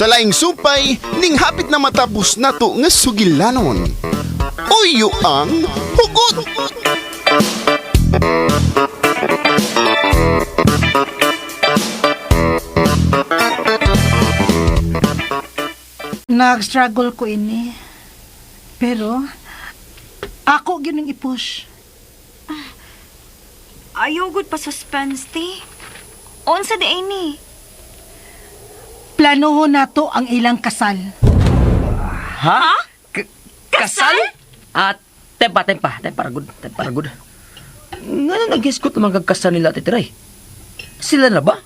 Sa laing supay, ning hapit na matapos na to nga sugilanon. Uyo ang hugot! Nag-struggle ko ini. Pero, ako ginang i-push. Ayaw gud pa suspense, te. Unsa di ay ni? Planoho na to ang ilang kasal. Ha? Kasal? Tempa, ragod. Nga na nag-iskot naman kagkasal nila, titiray. Sila na ba?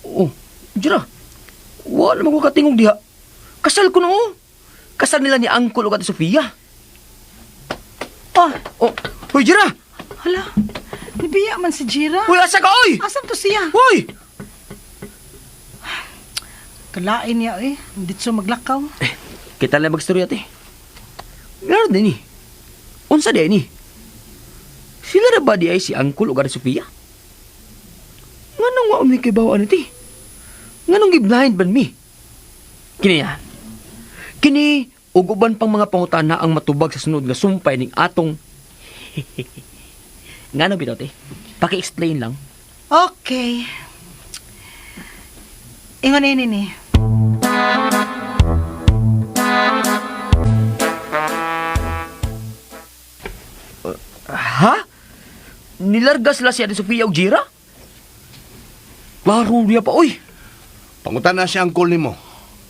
Oh, Jira. Wala naman ko katingog diha. Kasal ko no. Kasal nila ni Uncle o Ate Sofia. Hoy, Jira! Hala, nabiya man si Jira. Uy, asa ka, oy! Asan to siya? Hoy! Kalain niya hindi siya maglakaw. Kita lang magstorya, te. Meron din Unsa din Sila na ba di ay si Uncle o Ate Sofia? Nga nang wa may kibawaan iti? Nga nang giblind ban mi? Kini, uguban pang mga pangutana ang matubag sa sunod nga sumpay ning atong... Nga nang bitaw, te? Paki-explain lang. Okay. Ingon ni. Ha? Nilarga sila si Ate Sofia o Jira? Laro niya pa, oy! Pangutan na si Uncle ni mo.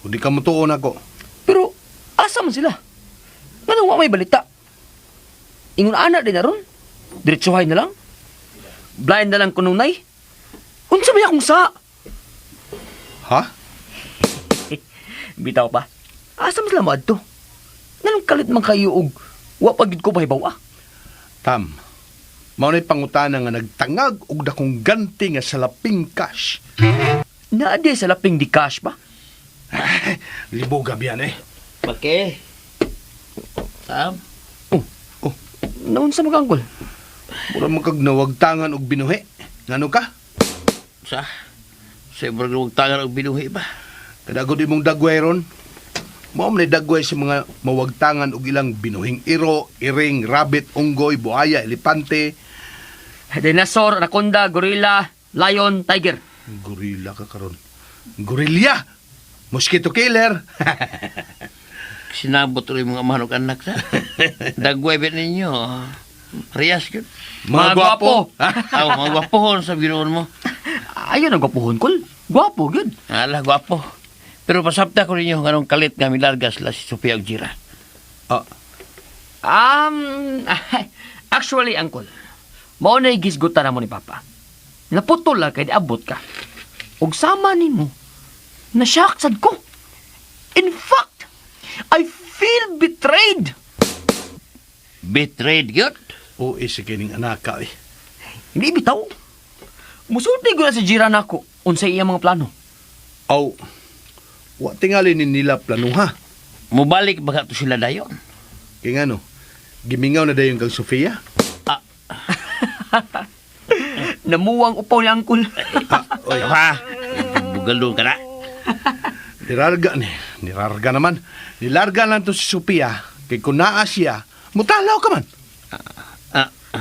Hindi ka mutuon ako. Pero, asa man sila? Nga nang wa may balita? Ingon anak din na ron? Diretsuhay na lang? Blind na lang kununay? Unsa may akong sa? Ha? Bitaw pa. Asa man sila maadto? Nga nang kalit man kayo og wa pagid ko mahibaw. Tam, maunay pangutana nga nagtangag og dakong ganti nga salaping cash. Naade sa laping di cash ba? Libog gabi yan Pake. Tam. Naunsa mo kangkol? Mura mo kag nawagtangan og binuhi. Ngano ka? Sa sobrang huwag tangan og binuhi ba? Kadagod imong dagway ron. Mao man dagway sa mga mawagtangan og ilang binuhing iro, iring, rabbit, unggoy, buhaya, elepante. Dinosaur, anaconda, gorilla, lion, tiger. Gorilla ka karon. Gorilya! Mosquito killer! Sinabot rin mga manok anak sa. Dagway ba ninyo? Riyas yun. Mga gwapo. Mga gwapo sa binuon mo. Ayun ang gwapuhon, kol. Gwapo, good. Ala, gwapo. Pero pasabta ko ninyo ganong kalit nga milargas la si Sofia og Jira. Actually, Uncle, mao na gisgutan na mo ni Papa. Naputol lang kay abot ka. Og sama nimo, na-shock sad ko. In fact, I feel betrayed. Betrayed yun? O isa kining anak ka Hindi bitaw. Musulti ko na si Jira na ako unsa iya mga plano. Aw, wa tingali ni nila plano ha. Mubalik baga to sila dayon. Kaya nga gimingaw na dayon kang Sofia. Namuwang upaw ni Uncle. Oy, Ha? Bugalong ka na. Nirarga naman. Nilarga lang to si Sofia. Kay kung naa siya, mutalaw ka man.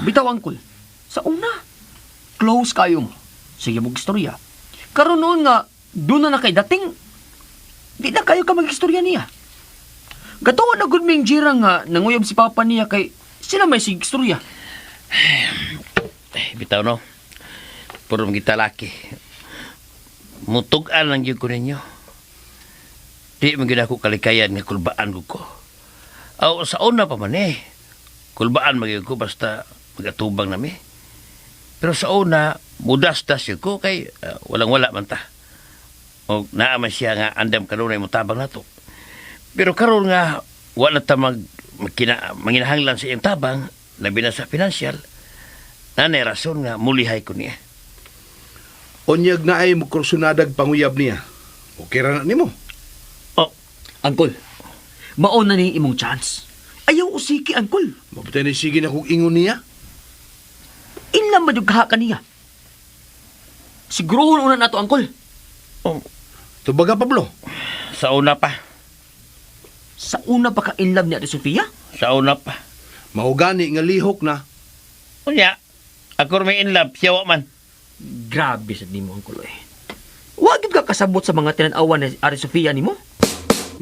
Bitaw, Uncle. Sa una, close kayo mo. Sige mong istorya. Karon noon nga, doon na kay dating, di na kayo ka mag-istorya niya. Gatuwa na good ming Jira nga, nanguyob si Papa niya kay sila may sig istorya. Bitaw no. Puro kita laki. Mutugan lang yun ko ninyo. Di magiging ako kalikayan nga kulbaan ko. Aw, sa una pa man kulbaan magiging ko basta magatubang nami. Pero sa una, mudas-das yun ko kay walang-wala man ta. O naaman siya nga andam kanunay mo tabang na to. Pero karon nga, wala ta manginahanglan sa iyang tabang, labi na sa financial, nanay rason nga mulihay ko niya. Onyag na ay mukrosunadag panguyab niya. Okay ra na nimo. Uncle, mauna ni imong chance. Ayaw usiki, Uncle. Mabutay na sige na kung ingon niya. Inlam ba yung kaha kaniya? Sigurohon una na to, Uncle. Tubaga, Pablo. Sa una pa. Sa una pa ka in love ni Ate Sofia? Sa una pa. Mahugani nga lihok na. Unya, ako may in love, siya wa man. Grabe sa nimo, Uncle. Wag ka kasabot sa mga tinanawan ni Ate Sofia nimo?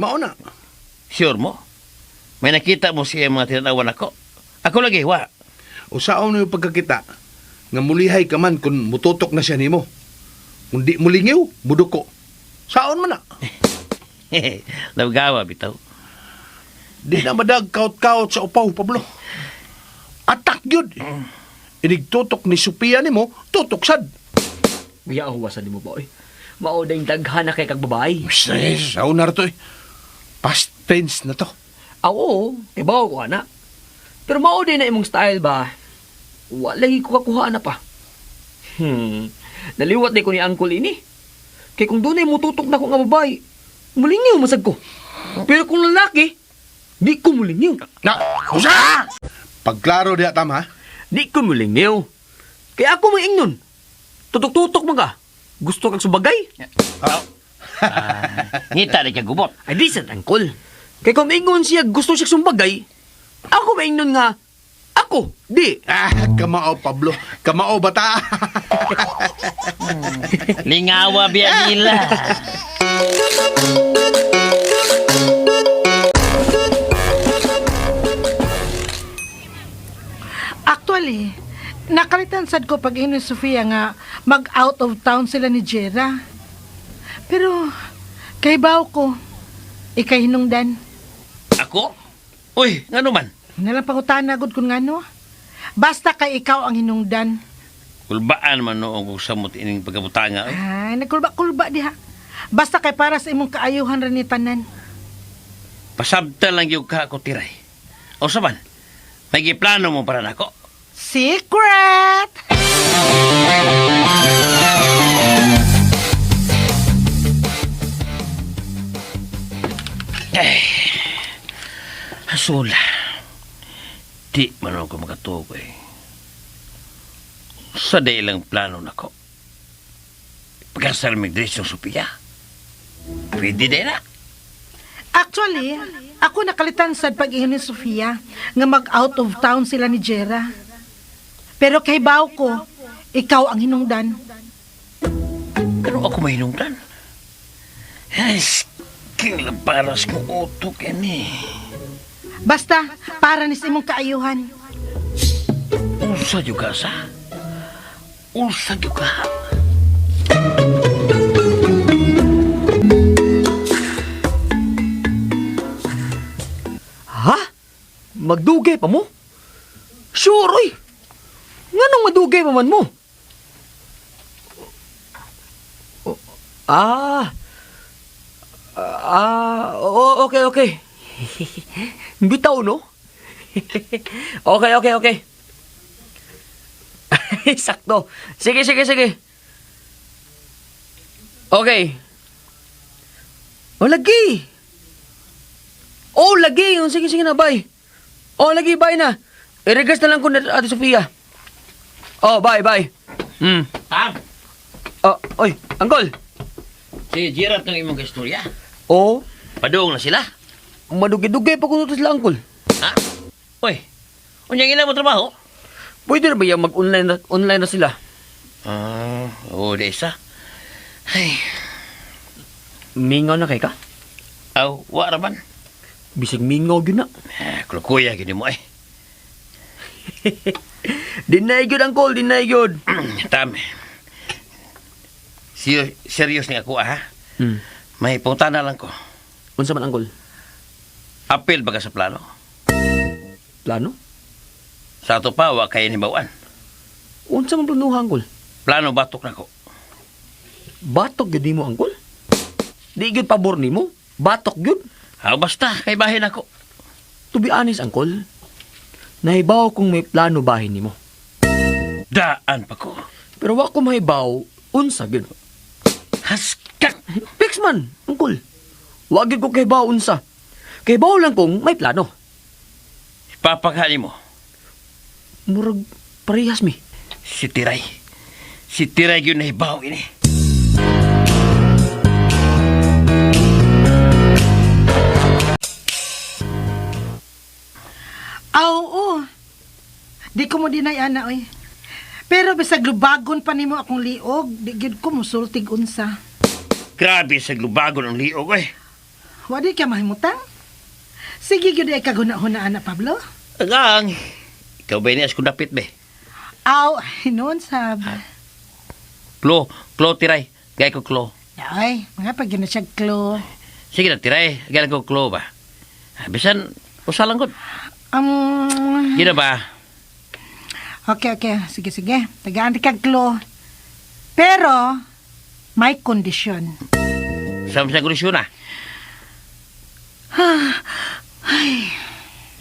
Mauna. Sure mo? May nakita mo siya mga tinatawa ako? Ako lagi, wa. Usaon na yung pagkakita. Nga mulihay ka man kung mututok na siya nimo. Kung di mulingiw, muduko. Saon man na. Nagawa, bitaw. Di na madag kaut-kaut sa upaw, Pablo. Atak yun. Inigtutok ni Sophia nimo, tutok sad. Kuya, ahuwasan nimo ba, Mao dayong daghan na kay kag babae. Saon na to eh. Past tense na to. Oo, ibaw ko ana. Pero mao din na imong style ba? Walay ko kakuha na pa. Naliwat di ko ni Uncle ini. Kay kung dunay mututok na ko nga babae, mulingiw masag ko. Pero kung lalaki, di ko mulingiw. Na, usa! Pagklaro diya tama, ha? Di ko mulingiw. Kaya ako maingnon. Tutok-tutok mo ka. Gusto kang subagay? Ngita na siya gubot. Ay di sa Uncle. Kaya kung maingnon siya gusto siya sumbagay, ako maingnon nga, ako, di. Kamao, Pablo. Kamao, bata. Lingawa biya nila. Actually, nakalitan sad ko pag ni Sofia nga mag-out of town sila ni Jera. Pero, kay baw ko, ikay hinungdan. Ako? Uy, nga naman. Nalang pangutana gud kun ngano. Basta kay ikaw ang hinungdan. Kulbaan man noong kung samot ining pagkabutanga. Ay, nagkulba-kulba diha. Basta kay para sa imong kaayuhan rin ni tanan. Pasabta lang yung ka ako tiray. O saban, may giplano mo para nako. Secret! Asula. Di man ako makatukoy. Sa day lang plano nako. Pagkasal mig dress yung Sophia. Pwede din na. Actually, ako nakalitan sad pag ni Sofia nga mag-out of town sila ni Jera. Pero kay baw ko, ikaw ang hinungdan. Pero ako may hinungdan. Ay, king laparas ko utok yan eh. Basta, para ni sa imong kaayuhan. Unsa juga sa? Unsa juga? Ha? Magdugay pa mo? Sure, oy. Nga nang madugay pa man mo? Oh, okay. Bitaw, no? Okay. Sakto. Sige. Okay. Lagi. Sige na, bye. Lagi, bye na. I-regas na lang ko na Ate Sofia. Bye. Tam, Oy, Uncle. si Gerard ng imong istorya. Padung na sila. Madugay-dugay pa ko sila, Uncle. Ha? Uy, unyang ilang mo trabaho? Pwede na ba yung mag-online na sila? Oo, di isa. Ay, Mingaw na kay ka? wa raman. Bisig mingaw yun na. Kulukuya, gini mo eh. Dinay yun, Uncle, dinay yun. Tam, serious ni ako, ha? Hmm. May punta na lang ko. Unsa man, Uncle? Apil baga sa plano. Plano? Sa ato pa, wa kaya ni bawaan. Unsa man planuha, Uncle? Plano batok na ko. Batok yun mo, Uncle? Di yun pabor ni mo? Batok yun? Basta, kay bahin ako. To be honest, Uncle, nahibaw kung may plano bahin ni mo. Daan pa ko. Pero wa ko mahibaw, unsa yun. Haskat! Fix man, Uncle. Wag yun ko kahibaw unsa. Kahibaw lang kung may plano. Papakali mo. Murag parehas mi. Si Tiray. Si Tiray yun na ibaw ini. Oo. Di ko mo dinay ana oy. Pero bisag lubagon pa nimo akong liog, di gyud ko musultig unsa. Grabe sa glubagon ang liog eh. Wa di ka mahimutang? Sige gyud ay kaguna-hunaan na Pablo. Agang, ikaw ba niya kung dapit be? Aw, hinon sab. Klo tiray. Gaya ko klo. Ay, mga pag yun na siya klo. Sige na tiray. Gaya ko klo ba? Bisan, usalang ko. Gina ba? Okay. Sige. Tagaan kag klo. Pero, may kondisyon. Sama sa kondisyon na.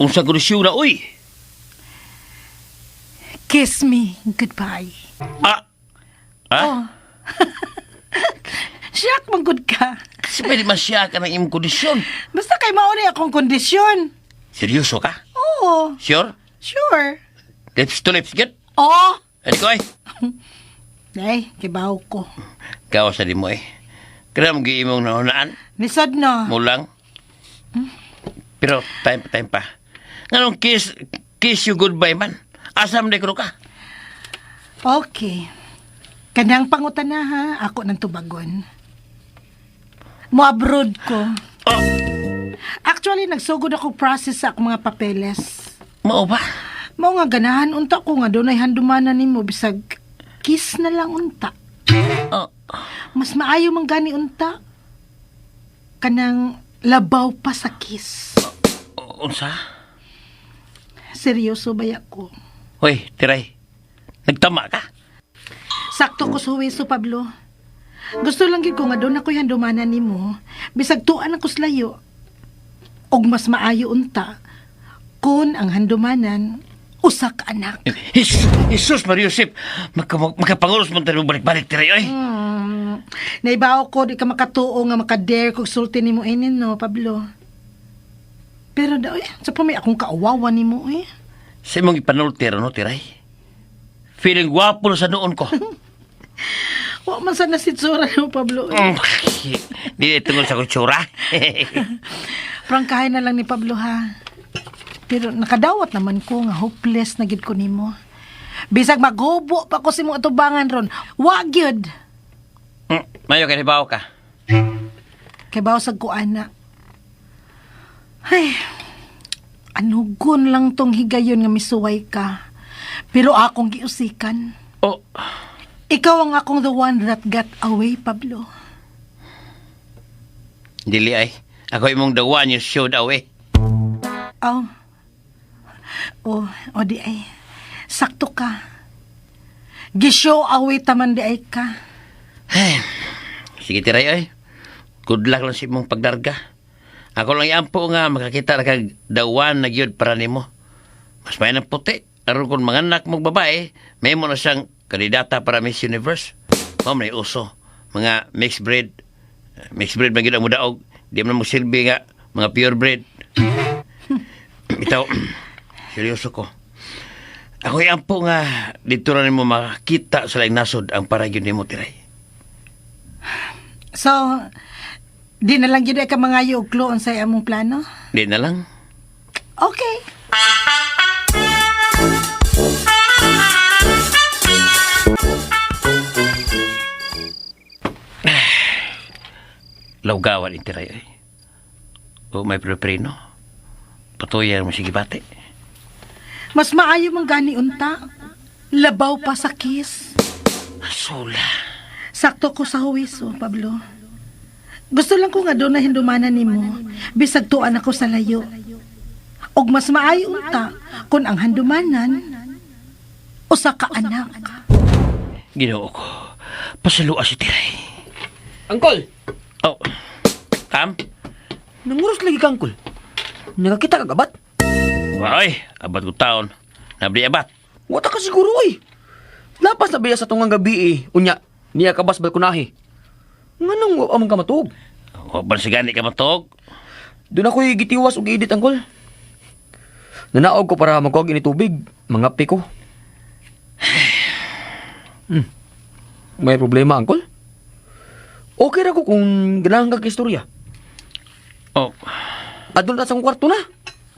Unsa kondisyon na, uy? Kiss me goodbye. Ah? Oh. Siyak man good ka. Kasi pwede masya ka ng imong kondisyon. Basta kay mauni akong kondisyon. Seryoso ka? Oo, Sure? sure. Lips to lips, get? Oo. Ano ko eh? Ay, kibaw ko. Gawa sa di mo eh. Kaya mo giimong nahunaan. Lisod no. Mulang. Pero time pa. Nganong kiss you goodbye man. Asam na ka? Okay. Kanang pangutan na ha, ako ng tubagon. Mo-abroad ko. Oh, Actually, nagsugod ako process sa akong mga papeles. mao ba? Mao nga ganahan unta ko nga doon ay handumanan nimo bisag kiss na lang unta. Oh, Mas maayo man gani unta. Kanang labaw pa sa kiss. unsa? Seryoso ba ko? Hoy, tiray. Nagtama ka? Sakto ko sa huwiso, Pablo. Gusto lang gid ko nga doon ako handumanan nimo. Bisag tuan ako sa layo. Og mas maayo unta kun ang handumanan usa ka anak. Jesus Mariusip, makapangulos mo tayo balik-balik tiray, oy. Naibaw ko di ka makatuo nga makadare kog sulti nimo inin no, Pablo. Pero daw sa pa may akong kaawawa nimo eh. Sa imong ipanultir, no, tiray? Feeling gwapo na sa noon ko. Wa man sana si Tsura no, Pablo. Di tungkol sa kutsura. Prangkahay na lang ni Pablo ha. Pero nakadawat naman ko nga hopeless na gid ko nimo. Bisag maghubo pa ko si mong atubangan ron. Wa gyud. Mayo ka, hibaw ka. Kay bawsag ko ana. Ay, anugon lang tong higayon nga misuway ka. Pero akong giusikan. Oh, Ikaw ang akong the one that got away, Pablo. dili ay. Ako imong the one you showed away. O di ay. Sakto ka. Gishow away taman di ay ka. Sige tiray, oy. Good luck lang si imong pagdarga. Ako lang iampo nga makakita na kag the one na gyud para nimo. Mas may ng puti. Aron kung manganak mong babae, may mo na siyang kandidata para Miss Universe. May uso. Mga mixed breed. Mixed breed man gyud ang mudaog. Di man mo silbi nga mga pure breed. Itaw, seryoso ko. Ako iampo nga dito na nimo makakita sa laing nasod ang para gyud nimo tiray. So, di na lang yun ay ka mga yuglo sa among plano? Di na lang. Okay. Lawgawan itiray ay. O may prepreno. Patuyan mo sige bate. Mas maayo man gani unta. Labaw pa sa kiss. Asula. Sakto ko sa huwiso, Pablo. Gusto lang ko nga doon na hindumanan nimo. Bisag tuan ako sa layo. Og mas maayo unta kung ang handumanan usa ka anak. Ginoo ko. Pasalua si tiray. Angkol! Oh. Tam? Nanguros lagi ka, Angkol. Nakakita ka gabat? Ay, abad ko taon. Nabdi abat. Wata ka siguro, oy. Lapas na biya sa tungang gabi eh. Unya, niya kabas balkonahi. Nga nang amang ka matug. O bansigani ka matog. Doon ako'y gitiwas o giidit, Angkol. Nanaog ko para magkuhag ini tubig. Mangapi ko. May problema, Angkol? Okay ra ko kung ganahan kag istorya. Oh. Adun ta sa kwarto na.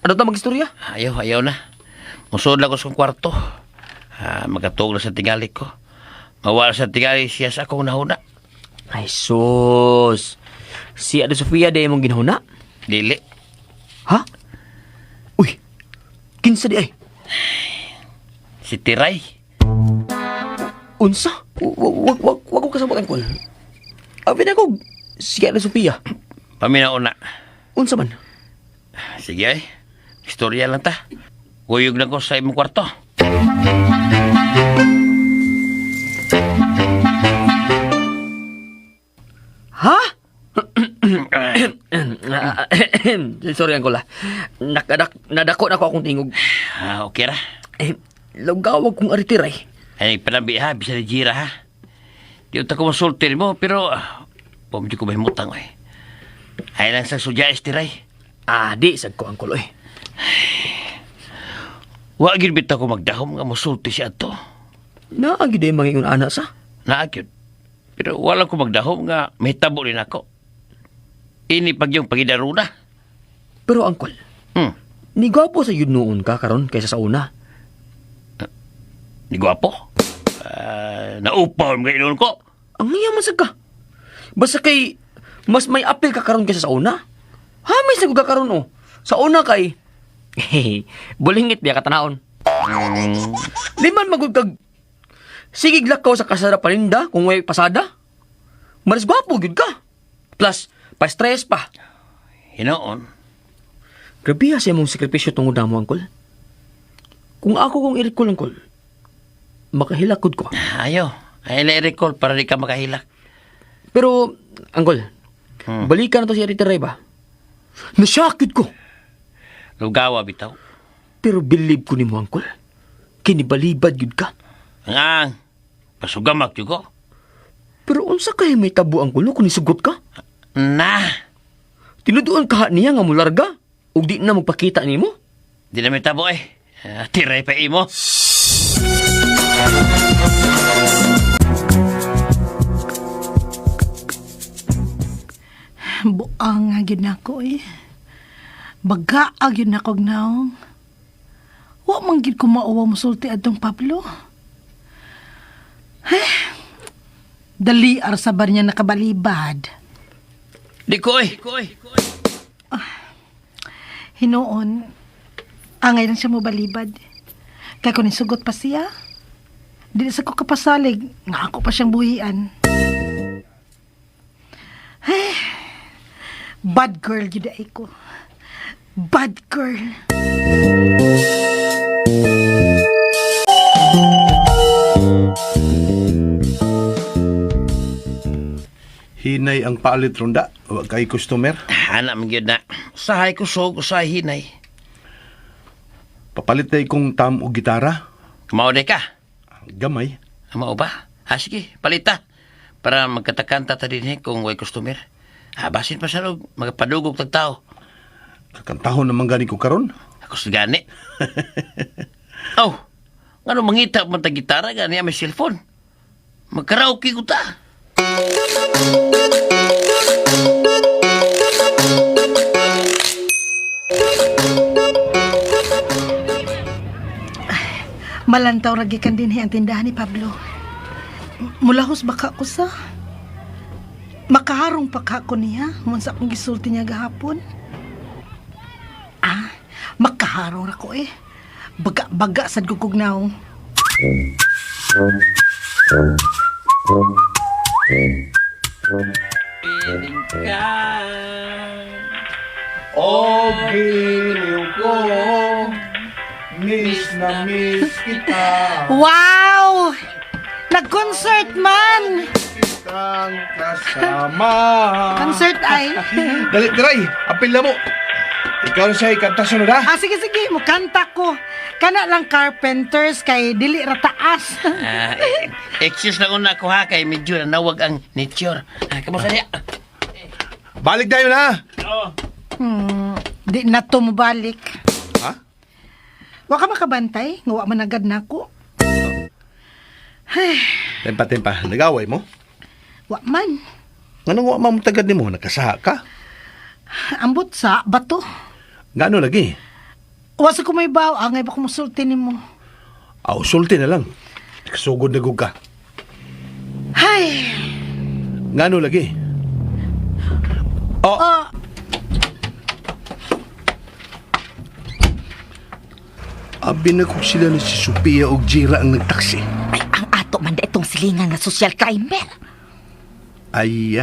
Ano ta mag-istorya? Ayaw na. Musod lang ko sa kwarto. Magatuog na sa tingali ko. Mawala sa tingali siya sa akong nahuna. Ay, sus. Si Ada Sofia day mong ginahuna? Dili. Ha? Uy, kinsa di ay? Si Tiray. Unsa? Wag ko kasabot ang kol. Abi na ko, si Ada Sofia. Paminauna. Unsa man? Sige ay. Istorya lang ta. Kuyog na ko sa imong kwarto. Ha? Sorry, Angkola. Nadako na ko akong tingog. Okay ra. Lugawag kong aritiray. Ay, panambi ha. Bisa ni Jira ha. Di unta ko masultir mo, pero... Pumdi ko mahimutang eh. Ay lang sa sudya Tiray. Di, sad ko, Angkol, eh. Wa gid bitaw ko magdahom nga mosulti siya to. Naagi day mangingon anak sa? Naagyod. Pero wala ko magdahom nga may tabo rin ako. Ini pag yung pagidaruna. Pero, Angkol, ni gwapo sa yun noon ka karon kaysa sa una. Ni gwapo. Naupaw mga inon ko. Ang yaman sa ka. Basta kay, mas may apel ka karon kaysa sa una. May sagot ka karon, oh. Sa una kay, bulingit biya katanaon. Liman magugkag, sigig lakaw sa kasada paninda kung may pasada. Maras gwapo, gud ka. Plus, pa-stress pa. Hinoon. Grabe siya mong sakripisyo tungod na mo, Angkol. Kung ako kong i-recall, Angkol, makahilakod ko. Ayaw. Ay na-recall para di ka makahilak. Pero, Angkol, balikan na to si Aritiray ba? Nasyakit ko. Lugawa bitaw. Pero believe ko ni mo, Angkol. Kinibalibad yun ka. Ang pasugamak yun ko. Pero unsa kaya may tabo, Angkol, no, kung nisugot ka? Na. Tinuduan ka niya nga mularga. Ug di na magpakita ni mo. Di na may tabo eh. Tiray pa imo. Buang nga gyud nako eh. Baga gyud nako gnaong. Wa man gyud ko mauwa musulti adtong Pablo. Dali ar sabar niya nakabalibad. Di ko eh. Hinoon, angay lang siya mo balibad. Kaya kung nisugot pa siya, di sa ko kapasalig, nga ako pa siyang buhian. Bad girl yun ay ko. Bad girl. Hinay ang palit ronda. Huwag kay customer. Anak mo yun na. Usahay ko so, usahay hinay. Papalit na kong tam o gitara. Mao de ka. Gamay. Mao ba? Sige, palita. Para magkatakanta ta din kung way customer. Basin pa sa log, magapadugog tag tao. Kakantahon naman gani ko karon. Ako sa gani. Ano mangita man tag gitara gani may cellphone. Magkaraoke ko ta. Malantaw ragikan din ang tindahan ni Pablo. Mulahos baka ko sa makaharong pa ka ko niya mun sa akong gisulti niya gahapon. Makaharong ra ko eh. Baga sad gugugnaw. Giliw ko, miss na miss kita. Wow! Nag-concert man! Kitang kasama. Concert ay. Dali, Tiray, apil na mo. Ikaw na siya ikanta sunod ha. Sige, mukanta ko. Kana lang Carpenters kay dili ra taas. Excuse lang una ko ha, kay medyo nawag ang nature. Kamusta niya? Balik tayo na. Di na to mabalik. Ha? Wa ka makabantay, nga wa man agad nako. Tempa, nagaway mo? Wa man. Anong wa mamutagad ni mo? Nakasaha ka? Ambot sa bato. Ngano lagi? Wasa ko may baw, angay ba kumusulti ni mo? Aw, sulti na lang. Kasugod na gug ka. Hay! Ngano lagi? Oh, Ah, abi na kung sila ni si Sophia o Jira ang nagtaksi. Ay, ang ato man da itong silingan nga social crimer. Ay,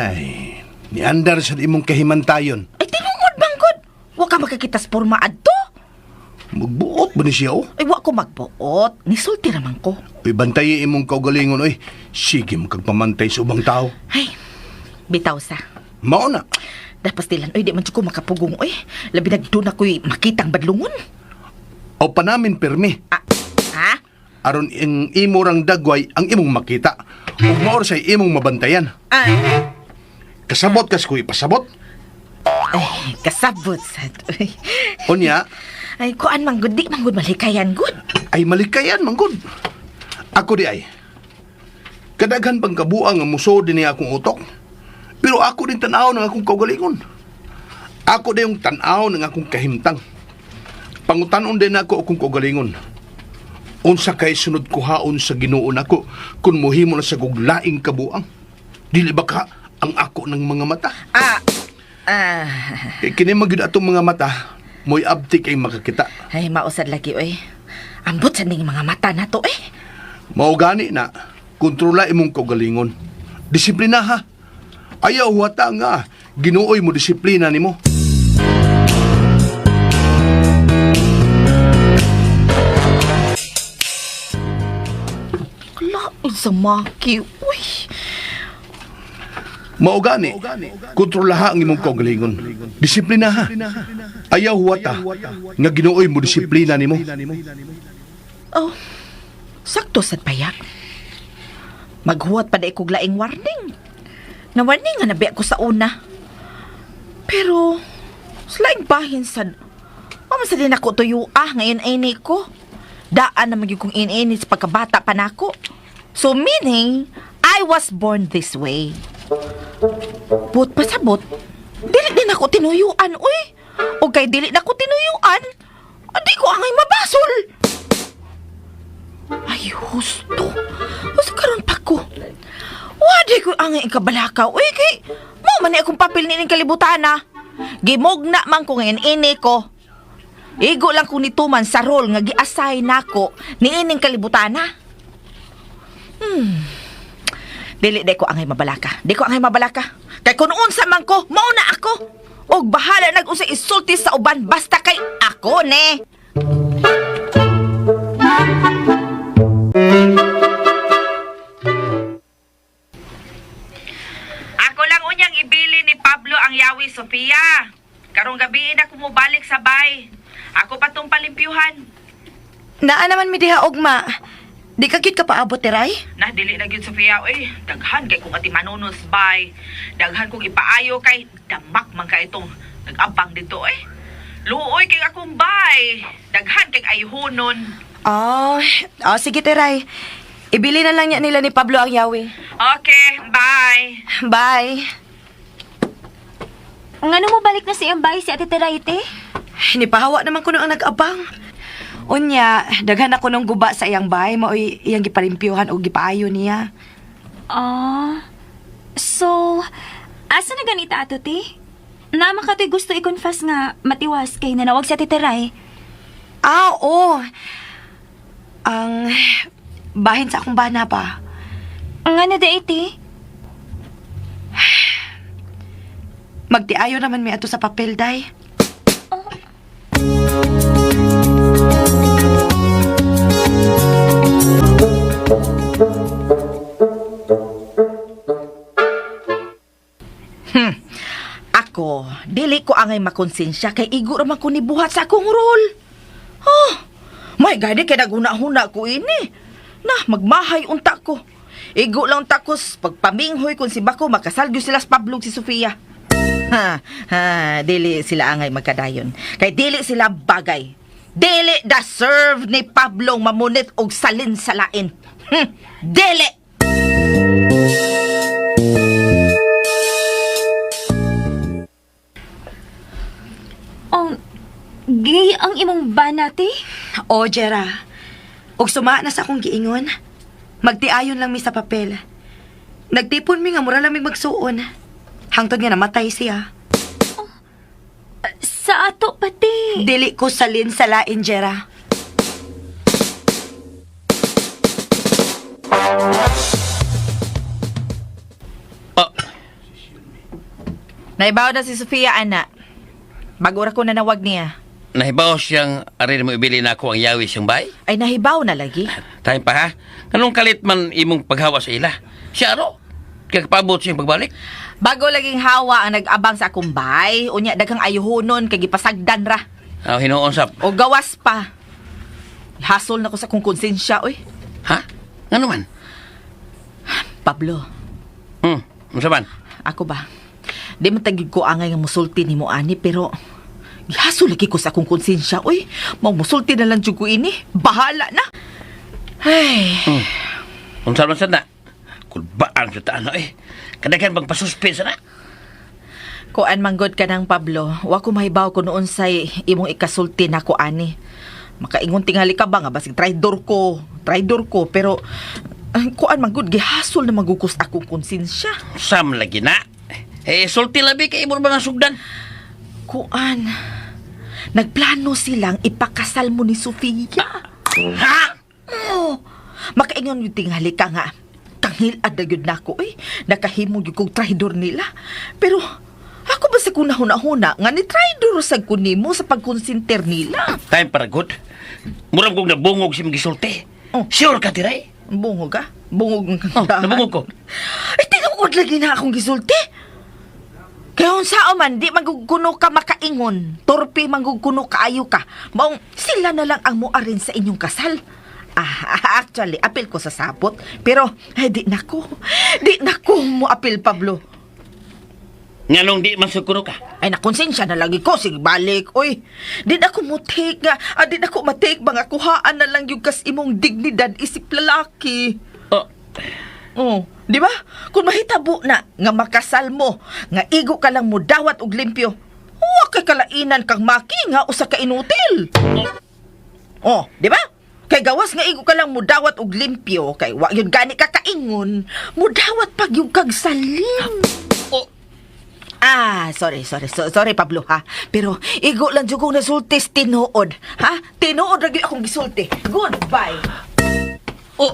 niandar sa imong kahimantayon. Ay, tinungod banggod. Wa ka makakita sa porma adto. Magbuot ba ni siya, oh? Ay, wa ko magbuot. Nisulti naman ko. Uy, bantayi imong kaugalingon, oy. Sige, magpamantay sa ubang tao. Ay, bitaw sa. Mao na. Dapas dilan, oy, di man ko makapugong, oy. Labi nagdoon ako'y makitang badlungon. O panamin permi. Ah, ha? Aron ang imorang dagway ang imong makita. Ug maor say imong mabantayan. Ay, Kasabot kas ko ipasabot. ay kasabot sa oy. Unya, Ay, kuan manggod, di manggod malikayan, good. ay malikayan manggod. Ako di ay. Kadaghan pang kabuang ang muso din niya akong utok. Pero ako din tanaw ng akong kaugalingon. Ako din yung tanaw ng akong kahimtang. Pangutanon din ako akong kaugalingon. Unsa kay sunod ko haon sa Ginoo nako kung mohimo na sa guglaing kabuang. Dili ba ka ang ako ng mga mata? Kay kini magyud atong mga mata, mo'y abti kay makakita. Ay, mausad lagi, oy. Ambot sa ning mga mata na to, eh. Mao gani na, kontrola imong kaugalingon. Disiplina ha. Ayaw wata nga, Ginooy mo disiplina nimo. Lain sa maki, uy. Mao gani, kontrolaha ang imong kaugalingon. Disiplina ha. Ayaw wata nga Ginooy mo disiplina nimo. Oh, sakto sad payak. Maghuwat pa da ikog laing warning. Na warning nga nabi ako sa una. Pero, slaing bahin sad. Mama sa din ako tuyo ngayon ay ni ko. Daan na magyug kong ini sa pagkabata pa nako. So meaning, I was born this way. But pasabot, dili din ako tinuyuan, uy. O kay dili na ako tinuyuan, di ko angay mabasol. Ay, husto. Basta karon pa ko. Wadi ko angay ikabalakaw. Uy, kay, mo man akong papel ni ining kalibutan, na. Gimogna man ko ngayon ini ko. Igo lang ko nituman sa role nga gi-assign nako ni ining kalibutan, na. Dili ko angay mabalaka. Di ko angay mabalaka. Kay kung unsa man ko, mauna ako. Og bahala nag-usa isulti sa uban basta kay ako, ne. Ako lang unyang ibili ni Pablo ang yawi, Sofia. Karong gabi na kumubalik sa bay. Ako pa tong palimpyuhan. Naa naman mi diha ugma. Di ka gyud ka paabot, Teray? Nah, dili na gyud, Sofia. Uy, daghan kay kung ati manunos bay. Daghan kong ipaayo kay damak man ka itong nag-abang dito, eh. Luoy kay akong bay. Daghan kay ayhunon. Sige, Teray. Ibili na lang niya nila ni Pablo ang yawi. Okay, bye. Bye. Ngano mo balik na si Ambay si Ate Terayte? Nipahawa naman ko ang nag-abang. Unya, daghan ako ng guba sa iyang bahay, maoy iyang gipalimpyuhan o gipaayo niya. So, asa na ganita ato, ti? Naman ka to'y gusto i-confess nga matiwas kay nanawag si Ate Teray. Oo. Ang bahin sa akong bana pa. Ngano da iti? Magtiayo naman mi ato sa papel, day. Ako, dili ko angay makonsensya kay igo raman ko ni buhat sa akong role. Oh, may gani kay naguna-huna ko ini. Nah, magmahay unta ko. Igo lang takos pagpaminghoy kung si Bako makasalgyo sila sa Pablo si Sofia. Dili sila angay magkadayon. Kay dili sila bagay. Dili da serve ni Pablo mamunit og salin sa lain. Dili! Gay ang imong banati? O, Jera. Og suma na sa akong giingon. Magtiayon lang mi sa papel. Nagtipon mi nga mura lang mi magsuon. Hangtod nga namatay siya. Sa ato pati. Dili ko salin sa lain, Jera. Oh, Naibaw na si Sofia, ana. Bago ra ko nanawag niya. nahibaw siyang arin mo ibili na ako ang yawi siyang bay? Ay nahibaw na lagi. Time pa ha? Anong kalit man imong paghawa sa ila? Siya aro? Kaya kapabot siyang pagbalik? Bago laging hawa ang nag-abang sa akong bay, unya daghang ayuhonon kay gipasagdan ra. Hinuon sap. O gawas pa. Hasol na ko sa akong konsensya, oy. Ha? Ano man? Pablo, Ano man? ako ba? Di man tagig ko angay nga musulti ni mo ani, pero gihasol lagi ko sa akong konsensya, oy. Mau musulti na lang jud ko ini. Bahala na. Ay, Unsa man sad na? Kulbaan sa taano eh. Kadaghan bang pasuspensa na? kuan manggod ka ng Pablo. Wa ko mahibaw ko noon say imong ikasulti na ko ani. Makaingon tingali ka ba nga basig traidor ko, pero kuan manggod gihasol na magugos akong konsensya. Sam lagi na. Sulti labi kay imong mga sugdan. Kuan. Nagplano silang ipakasal mo ni Sofia. Ha? Oh, makaingon yung tingali ka nga. Tanghil ada yun na ako, eh. Nakahimo yung kong traidor nila. Pero, ako ba sa kunahuna-huna nga ni traidor sa kunimo sa pagkonsinter nila? Time para good. Murang kong nabungog si magisulti. Oh. Sure ka tiray? Bungog ka? Bungog Oh, ka? nabungog ko. Ay, tinungod lagi na akong gisulti. Kaya kung sao man, di magugkuno ka makaingon. Torpe magugkuno kaayo ka. Maong sila na lang ang muarin sa inyong kasal. Actually, apil ko sa sapot. Pero, di na ko. Di na ko mo apil, Pablo. Nganong di man sukuno ka? Ay, nakonsensya na lagi ko. Sige, balik. Uy, di na ko mo-take nga. Di na ko ma-take mga kuhaan na lang yung kas imong dignidad isip lalaki. Oh, Oh, di ba? Kung mahitabo na nga makasal mo, nga igo ka lang mo dawat og limpyo, huwag kay kalainan kang maki nga usa ka inutil. Oh, di ba? Kay gawas nga igo ka lang mo dawat og limpyo, kay wa yun gani ka kaingon, mo dawat pag yung kag salim. oh. Sorry Pablo ha. Pero igo lang jud kong nasultis tinuod, ha? Tinuod ra gyud akong gisulti. Goodbye. Oh,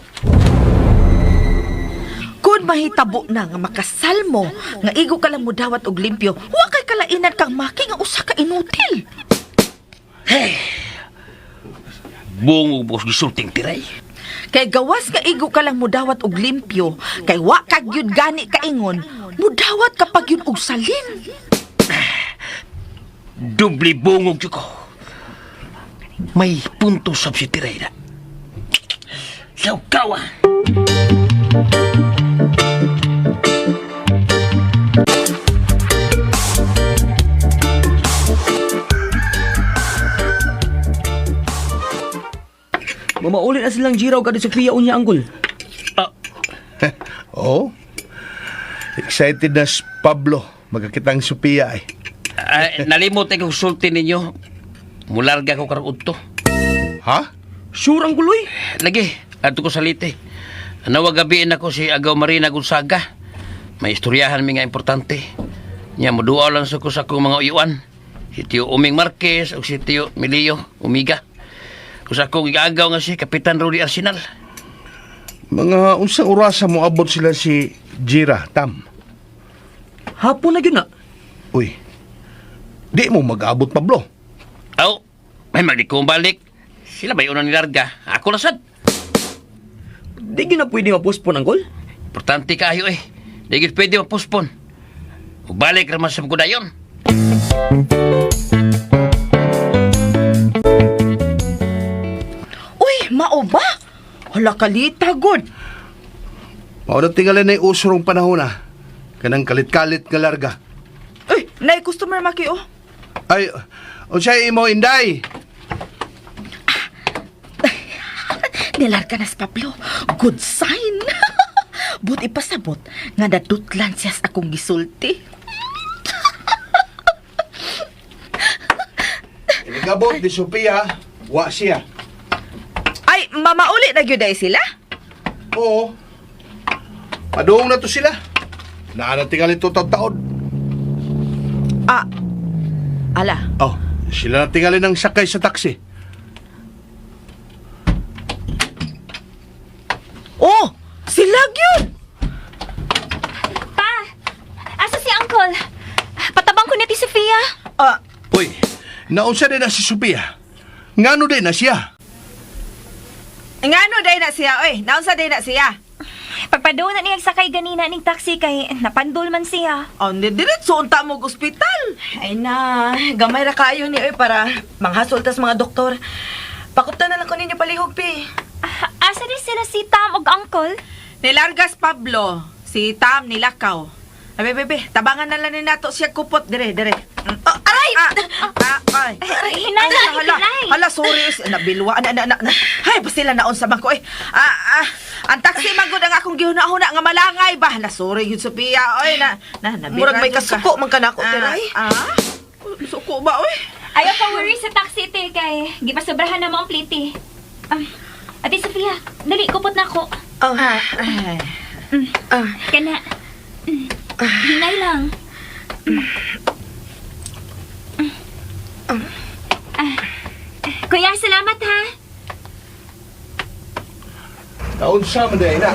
Kung mahitabo na nga makasal mo, nga igo ka lang mo dawat og limpyo, huwag kay kalainan kang maki nga usa ka inutil. bungog bos gisulting tiray. Kay gawas nga igo ka lang mo dawat og limpyo, kay wa kag yun gani kaingon, mo dawat kapag yun og salin. Dubli bungog jud ko. May punto sab si tiray na. Saw kawa. Mamaulit na silang Jiraw kada Sofia unya anggol. Oh? Excited na si Pablo. Magkakitang Sophia eh. Nalimot ay kong sulti ninyo. Mularga ko karong udto. Ha? Sure anggol oy. Lagi, ato ko salite. Nawagabiin ako si Agaw Marina Gonzaga. May istoryahan mi nga importante. Nya moduaw lang sa ko sa akong mga uyuan. Si Tio Uming Marquez o si Tio Milio Umiga. Kung sa akong igagaw nga si Kapitan Rudy Arsenal. Mga unsang orasa mo abot sila si Jira, Tam? Hapon na yun na. Uy, di mo mag-abot, Pablo. Aw, may maglikong balik. Sila ba yun ang nilarga? Ako lasad. Di yun na pwede mapospon anggol. Importante kayo eh. Di gid pwede mapuspon. Balik raman sa kudayon. Uy, mao ba? Hala kalita god. Mao na tingalan na usurong panahon na. Kanang kalit-kalit nga larga. Uy, nay customer maki oh. Ay, unsay imo inday? Nilarga na si Pablo. Good sign. But ipasabot nga nadutlan siya sa akong gisulti. Pagabot ni Sophia, wa siya. Ay, mamauli na gyud ay sila? Oo. Padung na to sila. Naanatingal ito taon. Ah, ala. Oh, sila natingali ng sakay sa taxi. Oh, sila gyud. Pa! Asa si Uncle? Patabang ko ni ti Sofia. Ah, Uy, naunsa din na si Sophia. Ngano din na siya. ngano day na siya, oy? Naunsa day na siya? Pagpadaw na niyag sakay ganina ning taxi kay napandol man siya. Oh, diretso unta mo og ospital. Ay na, gamay ra kayo ni para manghasol tas mga doktor. Pakupta na lang ko ninyo palihog, pi. Asa din sila si Tam ug Uncle? Nilargas Pablo, si Tam nilakaw. Abi, bebe, tabangan na lang ni nato siya kupot dire. Oh, aray! Ay. Hinay, Hala, sorry. Nabilwa. Hay, basta sila naon sa bangko. Ang taxi magod ang akong gihuna-huna nga malangay ba? Hala, sorry yun, Sophia. Oy, Murag may kasuko man ka na ako, tiray. Suko ba, oy? Ayaw ka worry sa taxi te kay gipasobrahan na mo ang pliti. Ate Sofia, dali kupot na ako. Kana. Hinay lang. Kuya, salamat ha. Naunsa man din na.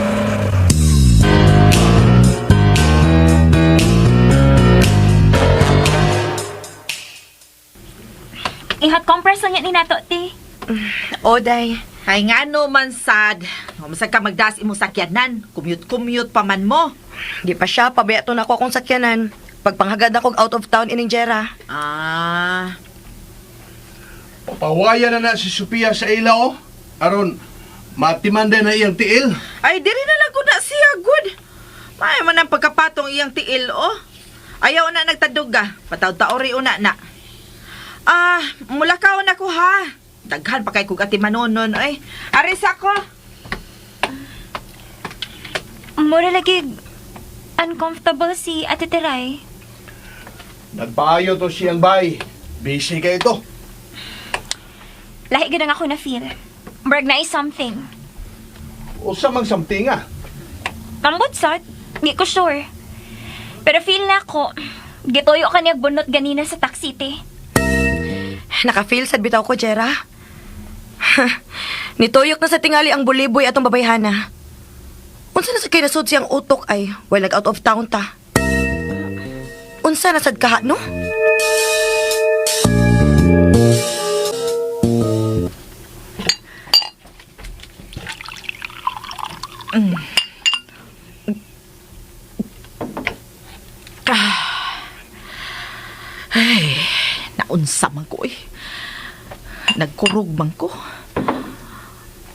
Ihat compress lang yan ni nato, te. Oday. Ay nga no man sad. Masag ka magdas imo sakyanan. Commute pa man mo. Di pa siya, pabayato na ako akong sakyanan. Pagpanghagad ako out of town ining Jera. Pawaya na si Sophia sa ilaw. Aron, matimanda na iyang tiil. Ay, diri na lang ko na siya, good. May man ang pagkapatong iyang tiil, oh. Ayaw na nagtaduga. Pataw-taori una na. Mulakaw na ko, ha. Daghan pa kay kong ati manonon, ay. Aris ako. Mura lagi uncomfortable si Ate Teray. Nagpaayo to siyang bay. Busy ka ito. Lahi ganang ako na feel. Brag na is something. Usa mang something ah. Kambot sad, di ko sure. Pero feel na ako, gituyo ka niyag bunot ganina sa taxi, te. Naka-feel sad bitaw ko, Jera. Nituyok na sa tingali ang buliboy atong babayhana. Unsa na sa kay nasud siyang utok ay, while nag-out of town ta. Unsa na sad kaha, no? Ay, naunsa man ko, eh. Nagkurog man ko.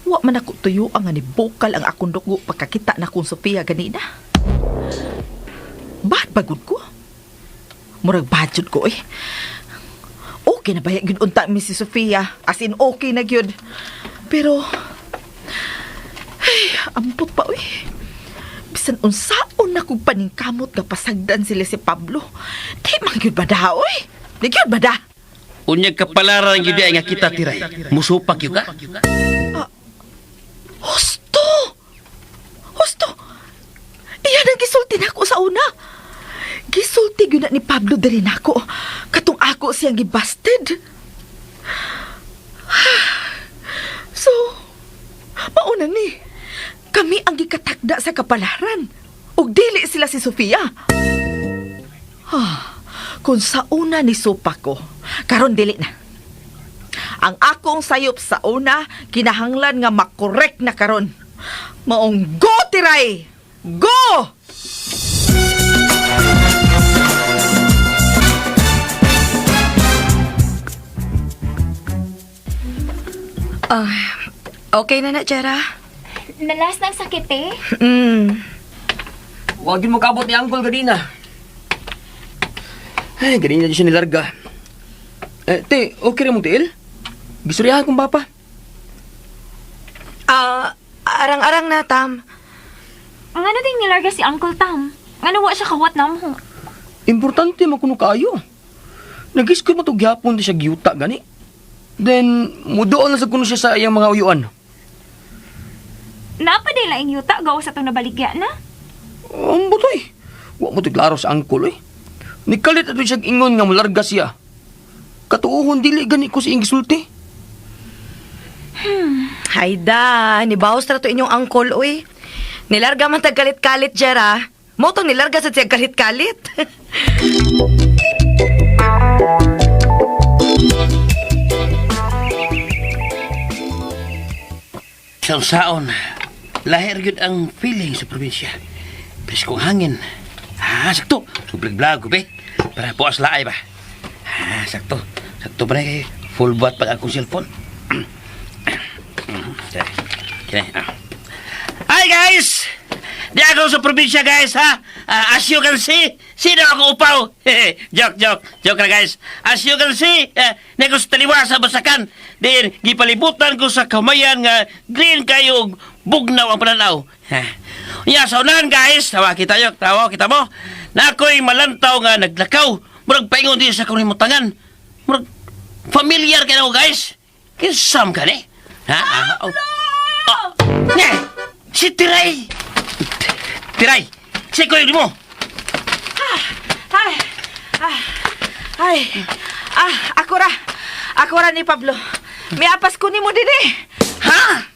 Wa man ako tuyo ang ni bukal ang akong dugo pagkakita na kong Sophia ganina. Ba't bagod ko? Murag badjud ko, eh. Okay na ba yun unta mi si Sophia? As in, okay na yun. Pero, ay, ampot pa, eh. Bisan unsaon na kong paningkamot nga pasagdan sila si Pablo. Di man yun ba da, oy? Di yun ba da? Unyag kapalaran yung nga kita tiray. Musupak yun ka? Husto! Husto! Iyan ang gisulti na ako sa una. Gisulti yun na ni Pablo dali na ako. Katong ako siyang gibasted. So, mauna ni. Kami ang gikatakda sa kapalaran. Ug dili sila si Sofia. Kung sa una ni supa ko, karon dili na. Ang akong sayop sa una, kinahanglan nga makorek na karon. Maong go, Tiray! Go! Okay na na, Jera. Nalas ng sakit, eh. Huwag mo kabot ni Uncle ganina. Ay, ganina di siya nilarga. Te, okay rin mong tiil? Gistoryahan kong papa. Arang-arang na, Tam. Ang ano ding nilarga si Uncle Tam? Ano wa siya kawat na mo? Importante man kuno kayo. Nag-iskod mo to gyapon di siya giyuta gani. Then, mudoon na sa kuno siya sa iyang mga uyuan. Napaday laing yuta gawa sa itong nabaligya na. Ang butoy. Wa mo tiklaro sa angkol eh. Nikalit ato siya ingon nga mularga siya. Katuuhon dili gani ko sa iyong gisulti. Hayda, nibawas na to inyong angkol, uy. Nilarga man tagkalit-kalit, Jera. Mo tong nilarga sa tiyag kalit-kalit. Isang saon, lahir yun ang feeling sa probinsya. Preskong hangin. Sakto. Sublag-blag ko, be. Para puas laay ba? Sakto. Sakto pa na kay full butt pag akong cellphone. Okay. Hi, guys! Di ako sa probinsya, guys, ha? As you can see, sino ako upaw? Joke na, guys. As you can see, na ko sa taliwa sa basakan. Then, gipalibutan ko sa kamayan nga green kayo, bugnaw ang pananaw. Sa unahan, guys, tawa kita mo. Na ako'y malantaw nga naglakaw. Murag paingon din sa kunimutangan. Murag familiar ka na ko, guys. Kinsam ka ni. Si Tiray! Tiray! Si Koy mo! Ako ra ni Pablo. May apas ko ni mo din eh. Ha?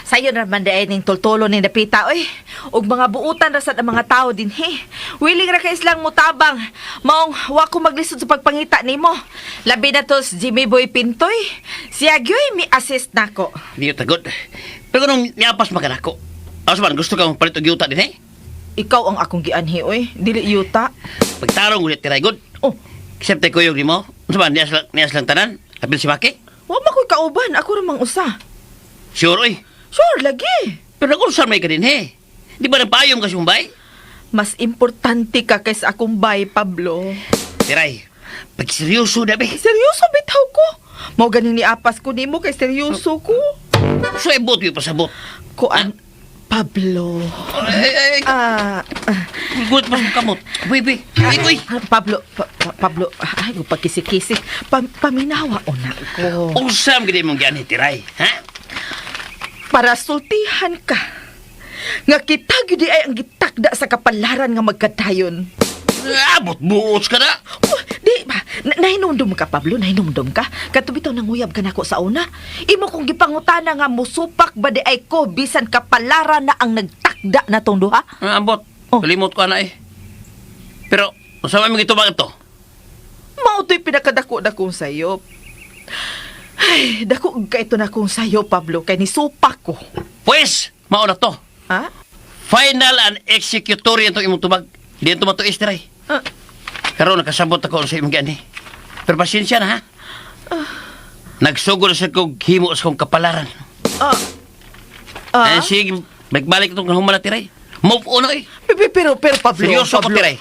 Sayo naman dahil ning toltolo ni napita, oy. Og mga buutan ra sad ang mga tao din, he. Willing ra ka islang mutabang. Maong wa ko maglisod sa pagpangita nimo. Labi na to si Jimmy Boy Pintoy. Siya gyoy mi assist nako. Di yun tagod. Pero nung niapas maganako. Ako man, gusto kang palit og yuta din eh. Ikaw ang akong gianhi, oy. Dili yuta. Pagtarong ulit Tiray good. Oh, Siyempre ko yung di mo. Ano ba, niyas lang tanan? Kapil si Maki? wa man ko'y kauban. Ako ra mang usa. Sure, oy. Sure, lagi. Pero kung saan may ka din eh. Di ba nagpayong kasi umbay? Mas importante ka kaysa akong bay, Pablo. Tiray, pag seryoso na be. Seryoso, bitaw ko. Mao ganing ni apas ko nimo kay seryoso ko. So, ibot yung pasabot. Kuan, Pablo. Good pa sa kamot. Uy. Pablo, Pablo, ay, pagkisi-kisi. Paminawa o na ko. Usam gini mong gani, Tiray. Ha? Para sultihan ka. Nga kita gyud ay ang gitakda sa kapalaran nga magkadayon. Abot buos ka na. Oh, di ba? Nahinumdum ka, Pablo? Nahinumdum ka? Katubitaw nang uyab ka na ko sa una. Imo kong gipangutana nga musupak ba di ay ko bisan kapalaran na ang nagtakda na tong duha? Abot. Oh. Kalimot ko na eh. Pero, masama mo ito bakit to? Mauto'y pinakadako-dakong sayo. Ay, dako ka ito na kong sayo, Pablo, kay nisupak ko. Pues, mauna to. Ha? Final and executory itong imong tubag. Di ito matuis, Tiray. Karoon, nakasabot ako sa imong gani. Pero pasensya na, ha? Nagsugod sa kong himo sa kong kapalaran. Sige, balik itong humala, Tiray. Move on, eh. Pero, Pablo, Seryoso ko, Pablo. Tiray.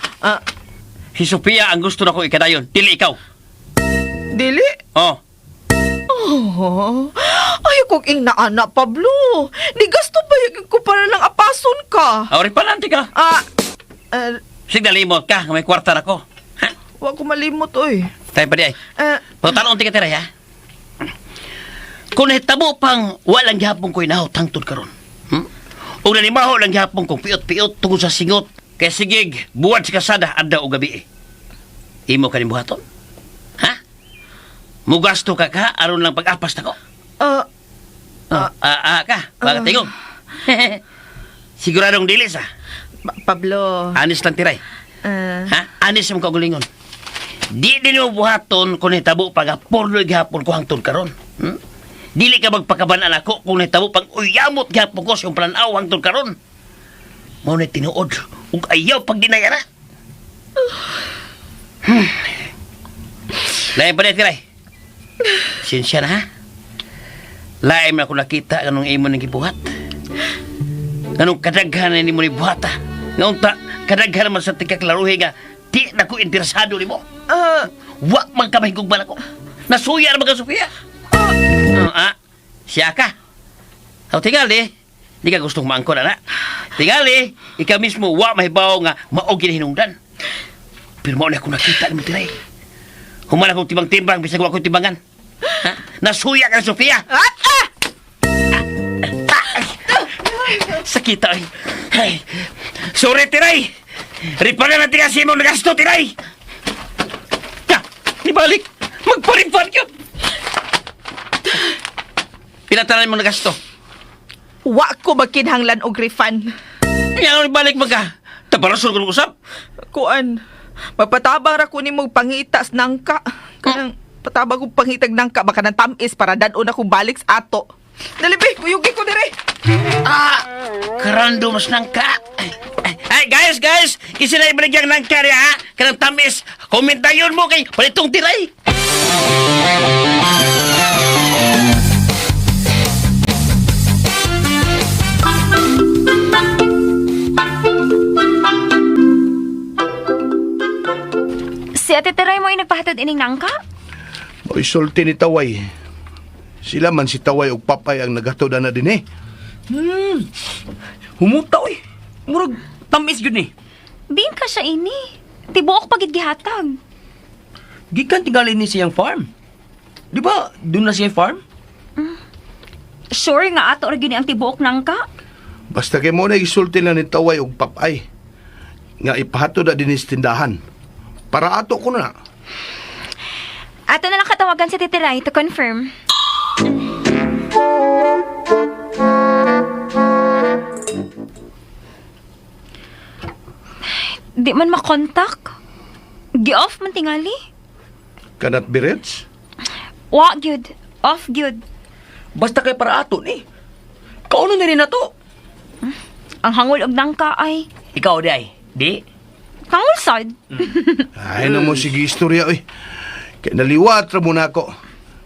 Si Sophia ang gusto na ko ikadayon. Dili ikaw. Dili? Oh. Oh, ayaw kong inaana, Pablo. Di gasto ba yung ko para lang apason ka? Awari pa lang, tika. Sige, limot ka. May kwarta na ko. Ha? Huwag ko malimot, oy. Tayo pa di ay. Pagtalon tika, Tiray, ha? Kung nahitabo pang walang gihapon ko inahot hangtod karon. O nalimaho lang gihapon kong piot-piot tungkol sa singot. Kaya sigig, buwan si kasada, adda o gabi eh. Imo ka ni buhaton? Ha? Mugasto ka ka, aron lang pag-apas na ko. Ka, bakit tingog? Siguradong dilis, ha? Pablo. Anis lang, Tiray. Ha? Anis ang kagulingon. Di din mo buhaton kung nahitabo pag-apurlo gihapon ko hangtod karon. Dili ka magpakabanan ako kung nahitabo pag uyamot gihapon ko sa yung planaw hangtod karon. Mao na tinuod ug ayaw pag dinaya na. Lain pa na, Tiray. Sinsya na, ha? Lain na ako nakita kanong imo ng gibuhat. Kanong kadaghan ni mo ni buhat, ha? Ngayon ta, kadaghan naman sa tigkaklaruhi nga di na ko interesado ni mo. Wa man ka mahigugman ako. Nasuya na mga Sofia. Siya ka. Tingali, di ka gustong maangkon, anak. Tingali, ikaw mismo wa mahibaw nga maogin hinungdan. Pero mao na ako nakita ni mo, Tiray. Human akong timbang-timbang, bisag wa akong timbangan. Nasuya ka, Sofia! Sakit ay. Ay. Sorry, Tiray! Riparan natin kasi mong nagasto, Tiray! Ya, ibalik! Magparipad yun! Pilataran mo nagasto. Wa ko magkinhanglan og refund. Yan, ibalik mo ka. Taparason ko ng usap. Kuan, magpatabang ra ko ni mong pangitas nangka. Kanang patabang kong pangitag nangka baka nang tamis para danon akong balik sa ato. Dalibi, kuyugi ko dire. Karando mas nangka. Ay, guys! Kasi na ibaligyang nangka rin, ha? Kanang tamis. Komentayon mo kay palitong Tiray. Si Ate Tiray mo ay nagpahatid ining nangka? Mo'y sulti ni Taway. Sila man si Taway ug Papay ang nagatoda na din eh. Humuta, oy. Murag, tamis yun eh. Bin ka siya ini. Tibuok pagid gihatag. Gikan tingalin ni siyang farm. Di ba, doon na siyang farm? Sure nga ato ra gyud ni ang tibuok nangka. Basta kay mo na isulti na ni Taway ug Papay. Nga ipahato na din sa tindahan. Para ato ko na. Ato na lang katawagan si Titiray to confirm. Di man makontak. Gi-off man tingali. Kanat birets? Wa gyud. Off gyud. Basta kay para ato ni. Kauno na rin na to. Ang hangol og nangka ay Ikaw, di ay. Di? hangol sad. Ay na mo sige istorya oy. Kay naliwat ra mo na ako.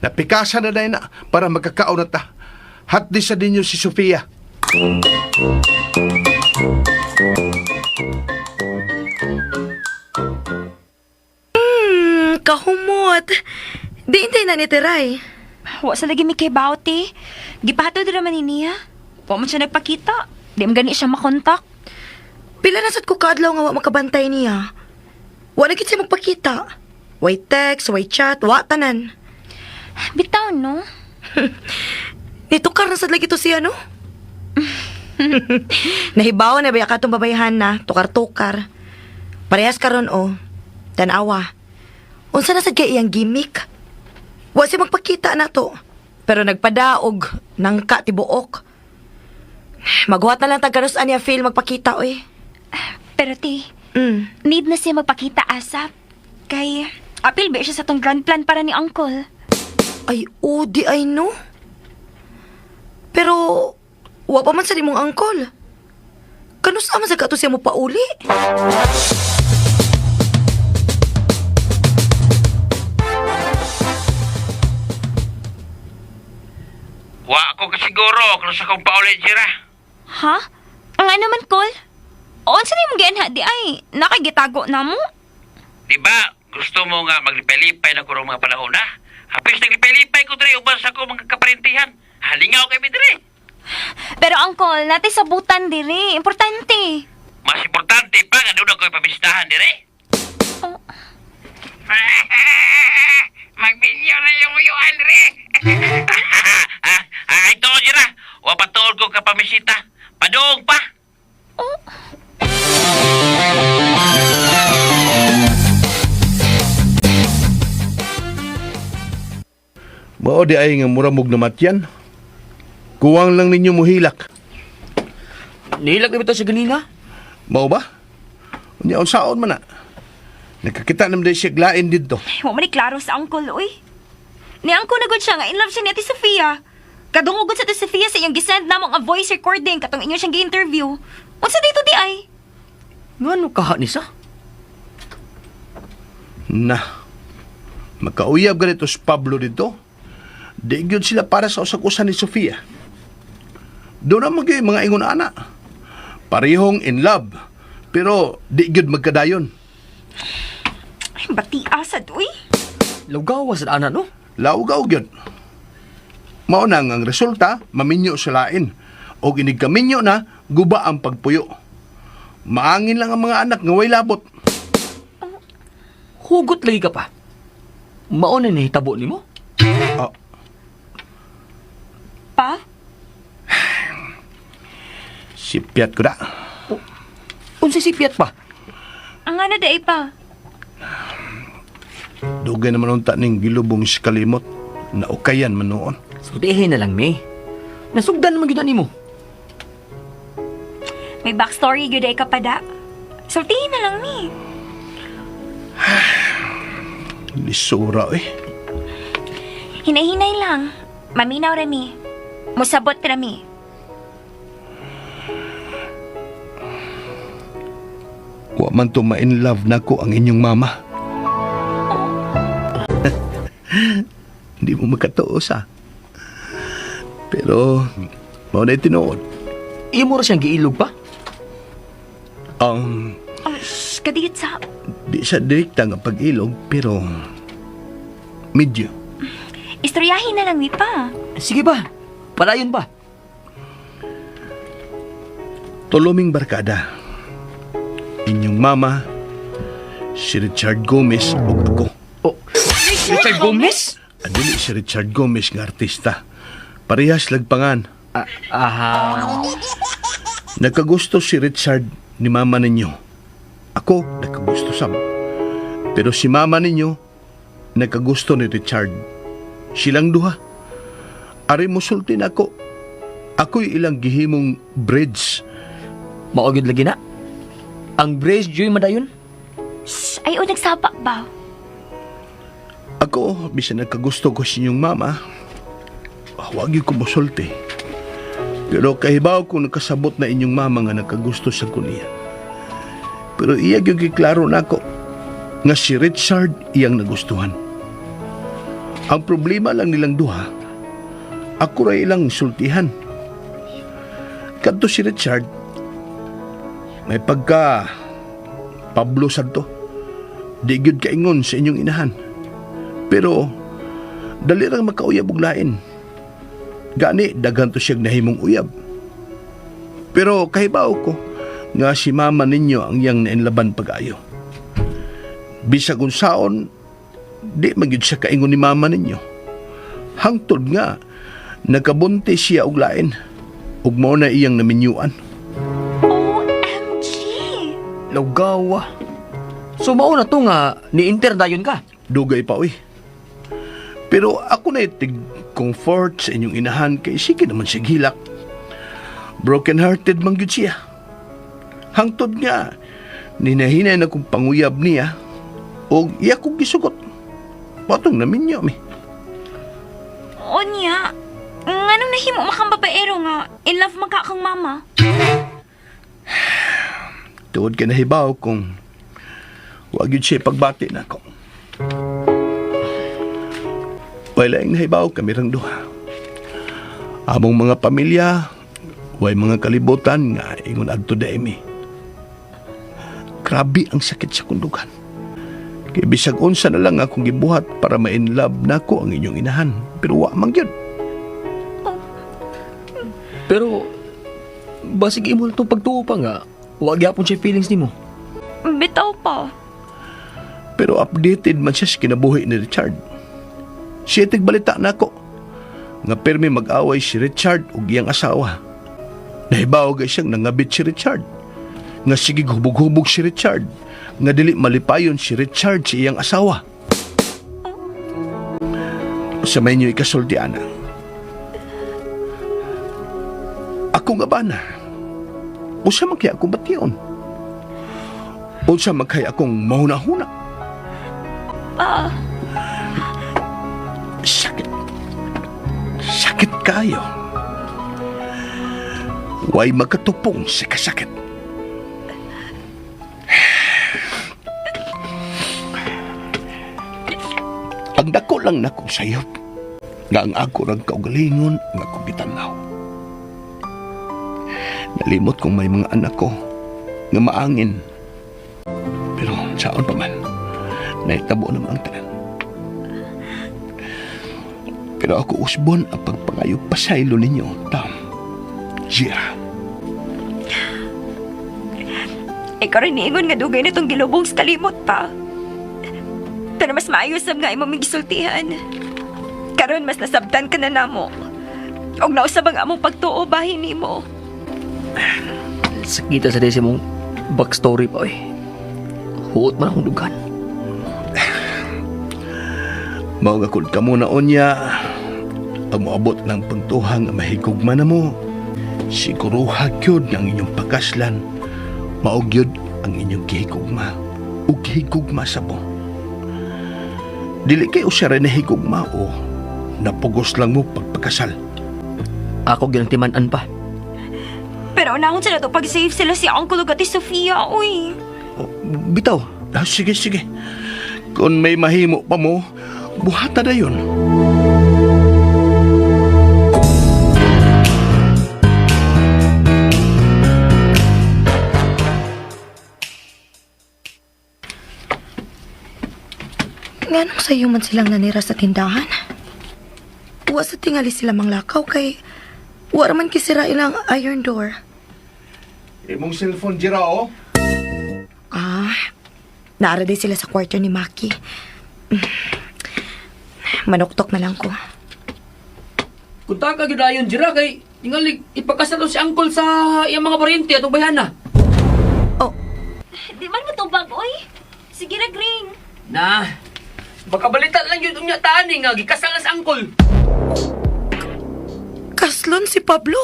Napikasa na dahil na para magkakaon na ta. Hatdi sa dinyo si Sofia. Kahumot. Di intay na ni Tiray. Wa sa lagi mi kay Bauti. Gipahatod ra man niya. Wa man siya nagpakita. Di man gani siya makontak. Pila na sad ko kadlaw nga wa makabantay niya. Wa na gid siya magpakita. Way text, way chat, wa tanan. Bitaw no. Nitukar na sad lagi to siya, no? Nahibaw na ba katong babayhan na, tukar-tukar. Parehas karon oh. Tanawa. Unsa na sad kay iyang gimmick? Wa siya magpakita na to. Pero nagpadaog nangka tibuok. Maghuwat na lang tagkarusan niya feel magpakita oy. Pero ti, need na siya magpakita asap. Kay, apil ba siya sa tong grand plan para ni Uncle? Ay, udi ay no. Pero, wa pa man sa mong angkol. Kanus ama sa kato siya mo pauli? Wa ako kasiguro kung sa kong paulit sira. Ha? Ang ano man, Col? O, saan yung gianha di ay? Nakagitago na mo? Diba, gusto mo nga maglipay-lipay na kurong mga panahon na? Hapis naglipay-lipay ko dire ubas ako mga kaparintihan. Halingaw kay mi dire. Pero, Uncle, natin sabutan diri. Importante. Mas importante pa nga doon ako ipabistahan dire. Oh. Magbilyo na yung uyuan dire. Ito sira. Wa patuol ko kapamisita. Padung pa. Mao di ay nga muramog na matyan. Kuwang lang ninyo muhilak. Nilag na ba ito siya ganina? Mao ba? Unya unsaon man na. Nakakita naman din siya glain dito. Huwag man klaro sa Uncle, uy. Ni Uncle nagod siya nga in love siya ni Ate Sofia. Kadungugod sa Ate Sofia sa iyong gisend namang a voice recording katong inyo siyang gi-interview. Unsa dito di ay? Ngano kaha ni sa? Na. Makauyab ganito si Pablo dito. Di gyud sila para sa usag-usa ni Sofia. Doon naman kayo mga ingon ana. Parehong in love. Pero di gyud magkadayon. Ay, bati asad, uy. Lugawa sa ana, no? Laugaw gyud. Mao nang ang resulta, maminyo sa lain. O inig kaminyo na, guba ang pagpuyo. Maangin lang ang mga anak nga way labot. Hugot lagi ka pa. Mauna ni hitabo ni mo? pa? Sipyat ko da. Unsay sipyat pa? Ang ano day pa? Dugay naman unta ning gilubong si kalimot. Naukayan man noon. Sudihin na lang, mi. Nasugdan naman yun mo. May backstory gyud ay kapada. Sultihin na lang ni. Lisura eh. Hinay-hinay lang. Maminaw ra mi. Musabot ra mi. Wa man to ma-in love na ko ang inyong mama. Hindi mo makatuos ha. Pero, mao na tinuod. Imo ra siyang giilog pa? Oh, kadiyot sa... Di sa direkta nga pag-ilog, pero medyo. Istoryahin na lang mi pa. Sige ba? Padayon ba? Tuluming barkada. Inyong mama, si Richard Gomez o ako. Oh, Richard Gomez? Adili si Richard Gomez nga artista. Parehas lagpangan. Nagkagusto si Richard ni mama ninyo. Ako, nagkagusto sam. Pero si mama ninyo, nagkagusto ni Richard. Silang duha. Ari mo sultin ako. Ako'y ilang gihimong bridge. Maugid lagi na. Ang brace joy madayon? Ay, o nagsapak ba? Ako, bisan nagkagusto ko sa inyong mama, huwag yung kumusulti. Pero kahibaw kung nakasabot na inyong mama nga nagkagusto sa kuniya. Pero iya yung kiklaro na ako nga si Richard iyang nagustuhan. Ang problema lang nilang duha, ako ray ilang sultihan. Kadto si Richard, may pagka Pablo Santo, di gyud kaingon sa inyong inahan. Pero, dali rang makauyab og lain. Gani, daghan to siyang nahimong uyab. Pero kahibaw ko, nga si mama ninyo ang iyang nainlaban pag-ayo. Bisag unsaon, di magyud siya kaingon ni mama ninyo. Hangtod nga, nagkabunti siya og lain, ug mao na iyang naminyuan. OMG! Lugawa. So mauna to nga, ni-inter dayon ka? Dugay pa, uy. Pero ako na itig comfort sa inyong inahan kay sige naman siya gilak. Broken-hearted man gyud siya. Hangtod nga, ninahinay na kong panguyab niya o iya kong gisugot. Patong namin niyo, mi. O niya, nganong nahimo makang babaero nga in love man ka kang mama? Tuod ka nahibaw kung wag yun siya pagbati na ako. Wala yung nahibaw kami rang duha. Among mga pamilya, way mga kalibutan nga ingon adto daimi. Grabe ang sakit sa kundugan. Kaya bisag unsa na lang akong gibuhat para ma-inlove na ko ang inyong inahan. Pero wa man gyud. Pero, basig imo itong pagtuo pa nga, wag yapon siya feelings ni mo. Bitaw pa. Pero updated man siya sa kinabuhi ni Richard. Siya tigbalita na ako. Nga permi mag-away si Richard ug iyang asawa. Nahibaw gay siyang nangabit si Richard. Nga sige hubog-hubog si Richard. Nga dili malipayon si Richard si iyang asawa. Sa may niyo ikasulti, ana. Ako nga ba na? O siya magkaya akong batiyon? O siya magkaya akong mahuna-huna? Sakit. Sakit kayo. Way magkatupong sa kasakit. Ang dako lang na kong sayop nga ang ako rang kaugalingon nga kong gitanaw. Nalimot kong may mga anak ko nga maangin. Pero saon pa man, naitabo naman ang tanan. Pero ako usbon ang pagpangayog pasaylo ninyo, Tom. Zira. Ikaw rin niingon nga dugay na itong gilubong sa kalimot pa. Pero mas maayos nga imo may gisultihan. Karon mas nasabtan ka na namo. Og nausab ang among pagtuo bahin nimo. Sakita sa desi mong backstory pa eh. Huot man akong dugan. Mao nga kung kamo na unya, ang moabot ng puntuhang mahigugma na mo, siguro hagyod ng inyong pagkaslan, maugyod ang inyong gihigugma, o gihigugma sa mo. Dili kayo siya rin nahigugma o napugos lang mo pagpagkasal. Ako ginantimanan pa. Pero unahon sila to pag-save sila si Uncle ug Ate Sofia, uy. Bitaw. Ah, sige, sige. Kung may mahimo pa mo, buhata na yun. Nganong sa'yo man silang nanira sa tindahan? Wa sa tingali sila manglakaw kay wa raman kisira ilang iron door. Imong cellphone, Jira, oh. Naara din sila sa kwarto ni Maki. Manuktok na lang ko. Kunta ka gidayon Jira kay tingali ipakasal si Uncle sa iyang mga paryente atong bayana. Di man mo tubag, uy. Sige ra, Gring. Na, baka balitan lang yun unya tani nga gikasal na si Uncle. Kaslon si Pablo?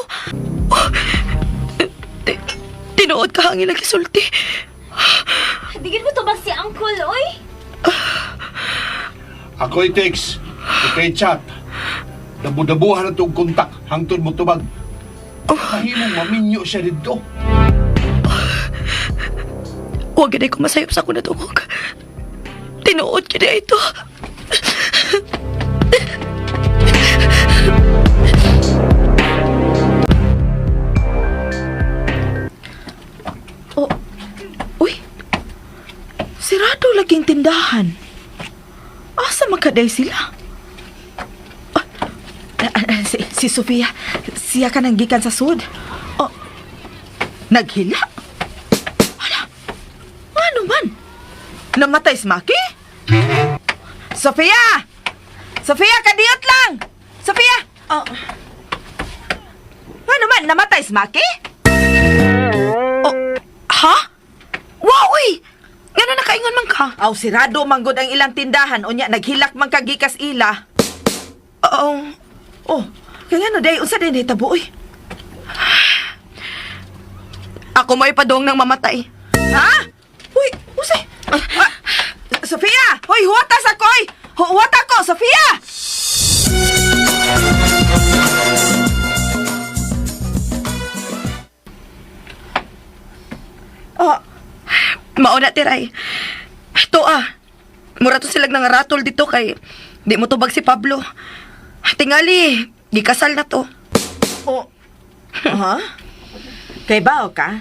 Tinuod ka hangin lagi sulti. Digin mo tubag si Uncle, uy. Ako i-text, okay chat. Dabu-dabuhan na itong kontak, hangtod mo tubag. Mahimong maminyo siya dito. Huwag ganay ko masayop sa ako na tungkog. Tinuod ka na ito. Uy, sirado laging tindahan. Asa makaday sila? Si Sofia, siya ka nang gikan sa sud. Naghila? Ano man? Namatay si Maki? Sofia! Sofia, kadiyot lang! Sofia! Ano man? Namatay si Maki? Ha? Wow, uy! Gano'n nakaingon man ka? Aw, sirado manggod ang ilang tindahan. Unya, naghilak man kagikas ila. Kaya ano, day, unsa din hitabo, uy? Ako may padong nang mamatay. Ha? Uy, usay! Sofia! Hoy, huwatas ako! Huwat ako, Sofia! Mauna tiray. Ito mura to silag ng ratol dito kay di mo tubag si Pablo. Tingali, di kasal na to. Ha? Kay bao ka?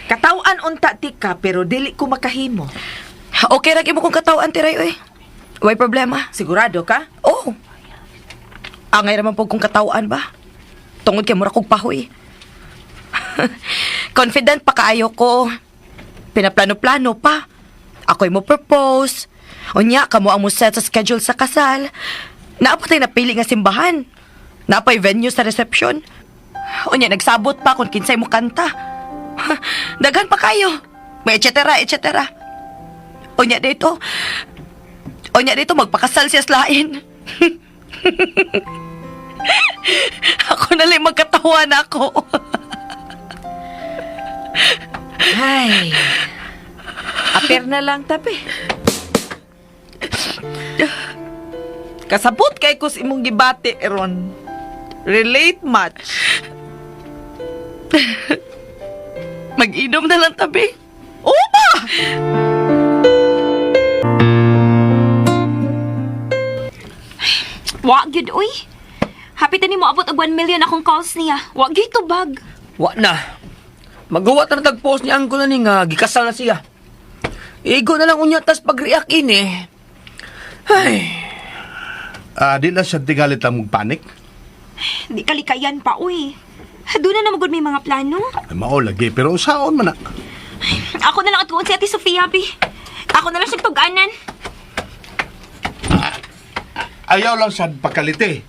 Katawan unta tika pero dili ko makahimo. Okay ra mo kung katawan tiray, oy. Way problema. Sigurado ka? Oh. Angay raman po kung katawan ba? Tungod kay mura kong pahoy. Confident pa kaayo ko. Pinaplano-plano pa. Ako'y mo propose. Unya, kamo ang mo set sa schedule sa kasal. Naapatay napili nga simbahan. Naapay venue sa reception. Unya, nagsabot pa kung kinsay mo kanta. Daghan pa kayo. May et cetera. Unya dito, magpakasal siya slain. Ako na lang magkatawa na ako. Ay. Aper na lang tabi. Kasabot kay kus imong gibati ron. Relate much. Mag-inom na lang tabi. Oba! Wa gyud, uy. Hapit na ni mo abot og 1 million akong calls niya. Wa gyud tubag. Wa na. Magawa ta na tag-post ni Uncle na ni nga gikasal na siya. Igo na lang unya tas pag-react ini. Ay. Di na siya tigalit ang magpanik. Di kalikayan pa, uy. Doon na namagod may mga plano. Mao lagi, pero saon man na. Ako na lang at si Ate Sofia, bi. Ako na lang siyang tuganan. Ayaw lang sa pakalite.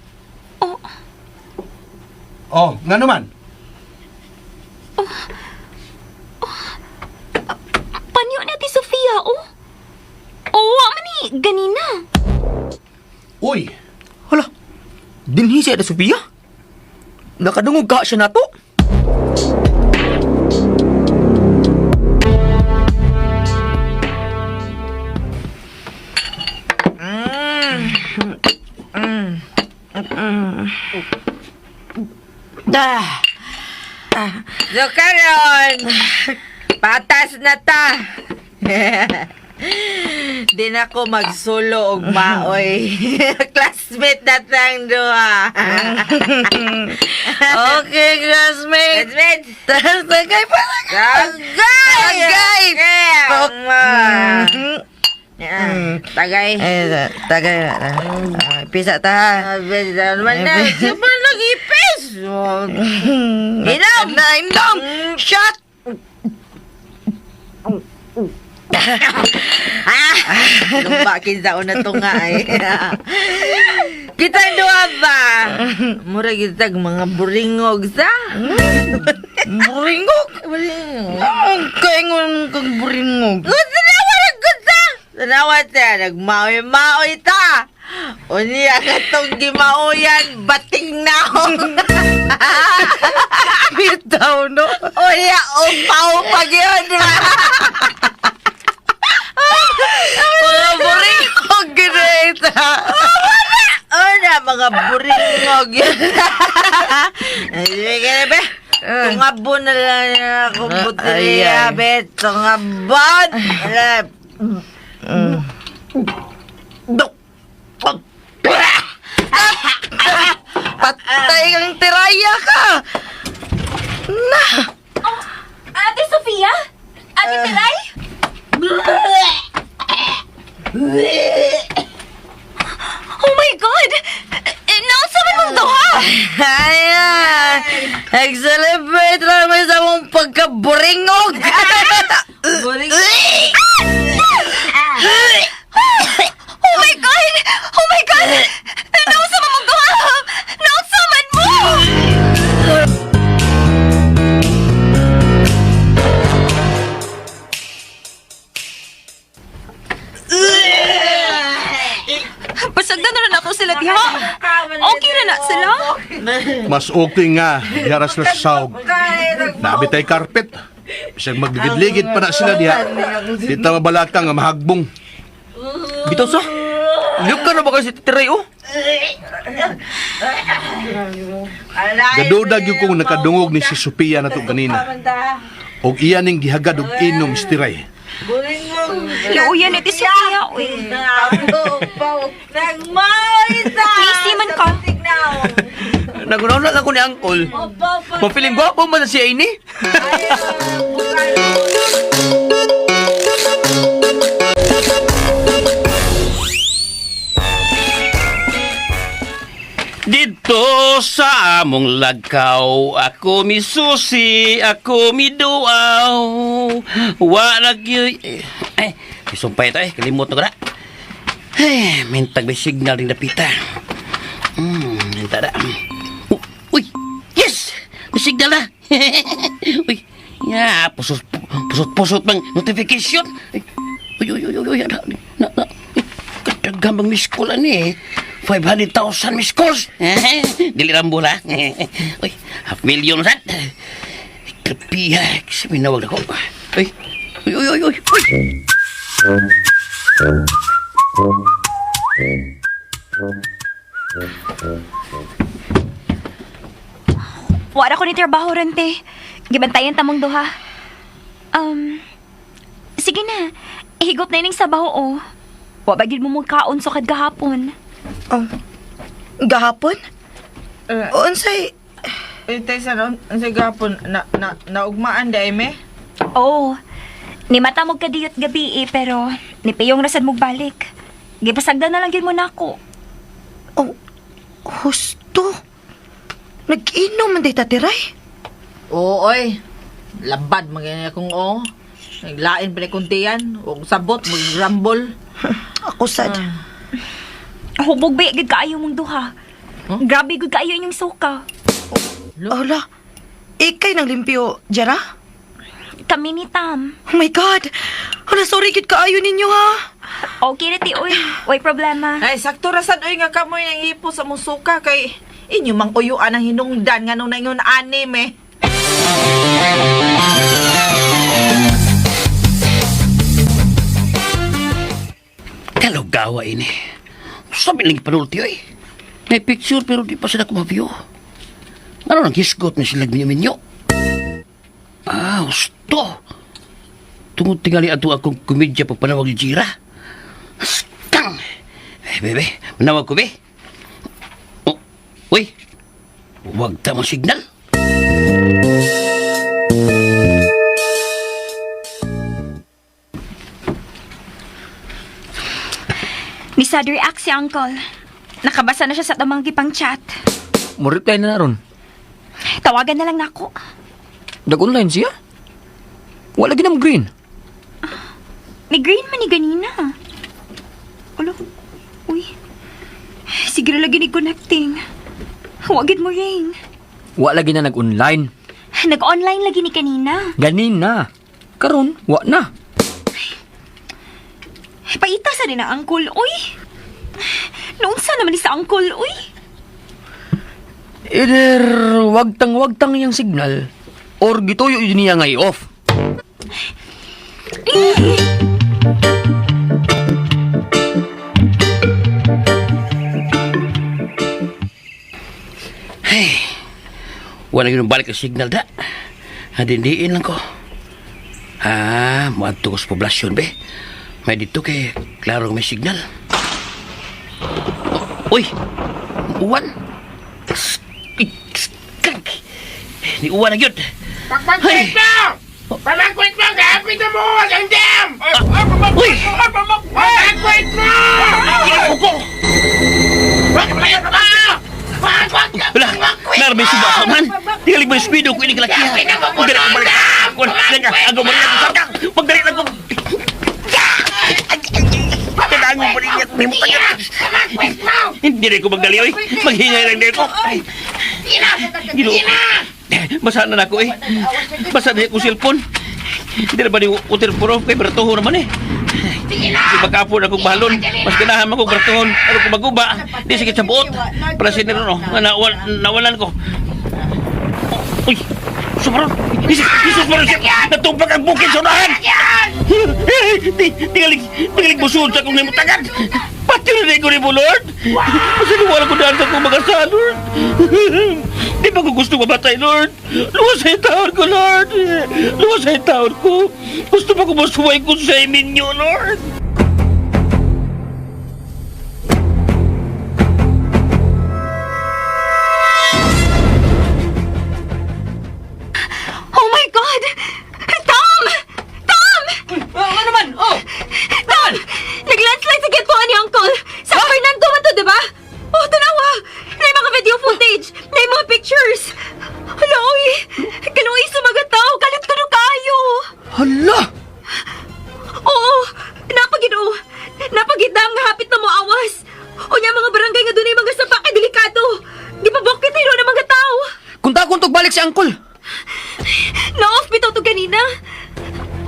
Oh, nga naman. Panyo na ti Sofia, oh. Oo, man ni, ganina. Uy, Hala, dinhi siya da Sofia? Nakadungog ka siya na to? So karon, patas na ta. Di na ko magsulo og maoy. Classmate na tang duha. Okay, classmate. Tagay pa. Tagay. Tagay. Tagay. Pisa ta. Naman na. Super nag-ipis. Inom. Inom. Shot. Lumpakin sa una to nga eh. Kita doa ba? Mura kita mga buringog sa. Buringog? Ang kaingon kang buringog. Tanawa na ganda. Tanawa ta. Nagmaoy-maoy ta. Unya katong gimaoyan, bating naong. Bitaw no? Unya, upaw-pag yun. Mga buringog great ha. Una mga buringog yun. Sige na be. Tungabon na lang akong buteriya be. Tungabon. Patay kang tiraya ka. Na. Ate Sofia? Ate Teray? Oh my God! Nausa man mong duha! Ayan! Nag-celebrate naman sa mong pagkaburingog! Buringog? Oh my God! Oh my God! Nausa man mong duha! Nausa man mo! Pasagdan na rin ako sila diha. Okay na sila. mas okay nga. Yaras na sa sahog. Nabitay carpet. Bisag magligid-ligid pa na sila diha. Di ta mabalaka nga mahagbong. Bitaw sa? Liyog ka na ba kayo si Titiray, oh? Gadudag yung kung nakadungog ni si Sophia na to kanina. Og iya ning gihagad og inom si Tiray. Luuyan iti Sofia. Uy. Easy man ka. Nagunaw na ako ni Uncle. Mapiling gwapo man na siya ini. Dito sa among lagkaw, ako mi susi, ako mi duaw. Wala gyud. Ay, isumpay ta kalimot na ko na. Ay, mintag may signal ring napita. Minta da. Uy, yes! May signal na. Uy, ya, pusot mang notification. Uy, na. Katagambang miss call ani. 500,000 miss calls. Dili rambo na. Uy, 500,000 sad. Krepiya, kasi minawag ako. Uy. Wala ko ni trabaho rente. Gibantayan tamong duha. Sige na. Ihigop na ining sabaw o. Wa ba gid mo mong kaon so kadgahapon. Oh. Gahapon? Unsay Tay sa ron, ang sagapon, naugmaan da me? Oo. Ni mata mo kadiyot gabi pero ni payong rasad mo balik. Gipasagdan na lang gyud mo nako. Oh, husto. Nag-inom man day tatiray. Oo, oy. Labad magiging akong o. Naglain pa na kuntiyan. Huwag sabot, mag-rumble. Ako sad. Hubog ba gid kaayo mong duha. Grabe gud kaayo inyong suka. Ala, ikay nang limpyo, Jara? Kami ni Tam. Oh my God! Ala, sorry kit kaayo ninyo, ha? Okay na ti, uy. Way problema. Ay, sakto rasan oy nga kamoy nang ipo sa musuka kay inyo mang uyuan ang hinungdan nga nung naingon anim eh. Kalugawa ini. Sabi lang ipanulti ay. May picture pero di pa sila kumaview. Ano nang hisgot na sila minyo-minyo? Ah, gusto. Tungod tingali ato akong komedya pagpanawag ni Jira. Stang! Bebe, manawag ko, be. Oh, uy. Huwag tamang signal. Bisa react si Uncle. Nakabasa na siya sa tamang gipang chat. Mo-reply na ron. Tawagan na lang nako. Nag-online siya? Wala ginam green. Ni Green man ni ganina. Ulo. Uy. Siguro lagi ni connecting. Wagid mo ring. Wala gina nag-online. Nag-online lagi ni kanina. Ganin na. Karon, wa na. Paita sa rin na Uncle, uy. Naunsa naman ni sa Uncle, uy. Either wagtang yung signal or gituyo yun niya nga i-off. Hey, wala yun balik ang signal da. Hadindiin lang ko. Muadto ko sa poblasyon, be. May dito kay klaro may signal. Uy! Uwan! Ni uwan na yun! Pagpagkwit mo! Pagpagkwit mo! Kapit na mo! Ang dam! Uy! Pagpagkwit mo! Ikaw ko! Pagpagkwit mo! Wala! Narabay suba ka man! Tingalig mo yung speedo ko ini kalakihan! Magdari ko balik! Agaw mo rin ako sa kang! Magdari lang ko! Kailangan mo pa rin yan! May mutagan! Hindi rin ko magdali, oy! Maghingay lang din ko! Ginoo ko! Basa na ako eh! Basa na ko cellphone! Hindi na ba ni Uter Puro? Kay Bertoho naman eh! Di magkapon akong balon. Mas ganahan man kong bertohon. Ano kung maguba, di sakit sa buot. Para siniro no, nga nawalan ko. Uy! Sumaron! Sumaron siya! Natumpag ang bukid sa unahan! Tingalig busun sa kong nimutagan! Pati na ko ni mo, Lord! Masaliwala ko daan sa kong magasa, Lord! Di ba ko gusto mabatay, Lord? Luwas ay taon ko, Lord! Luwas ay taon ko! Gusto pa ko masuway ko sa iminyo, Lord! Oh my God! Tom! Tom! Ano naman? Oh! Tom! Nag-landslide sa gitpuan ni Uncle! Sa Fernando man to, diba? Oh, tanawa! May mga video footage! May mga pictures! Hala, uy! Kanuoy sumagataw! Kalit ko no kayo! Hala! Oo! Napagino! Napagidam nga hapit na mo awas! O niya mga barangay nga doon mga sapa kay delikado! Di pa bakit tayo ng mga tao! Kunta-kuntog balik si Uncle! Na-off bitaw to kanina!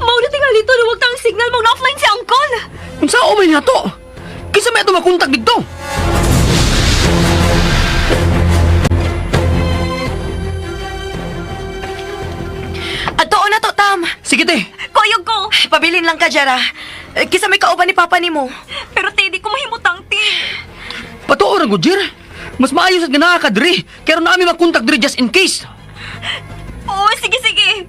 Mauna tingali to na huwag tang signal mong na-offline si Uncle! Kung sa umay na to? Kisa may ito makontak dito? Ato na to, Tam. Sige te! Kuyog ko! Pabilin lang ka, Jara. Kisa may kauban ni Papa ni mo. Pero te, di ko mahimutang te! Patuoran ko, Jer! Mas maayos at ganaha ka, Dre! Kaya na namin makontak, Dre, just in case! Oo, sige.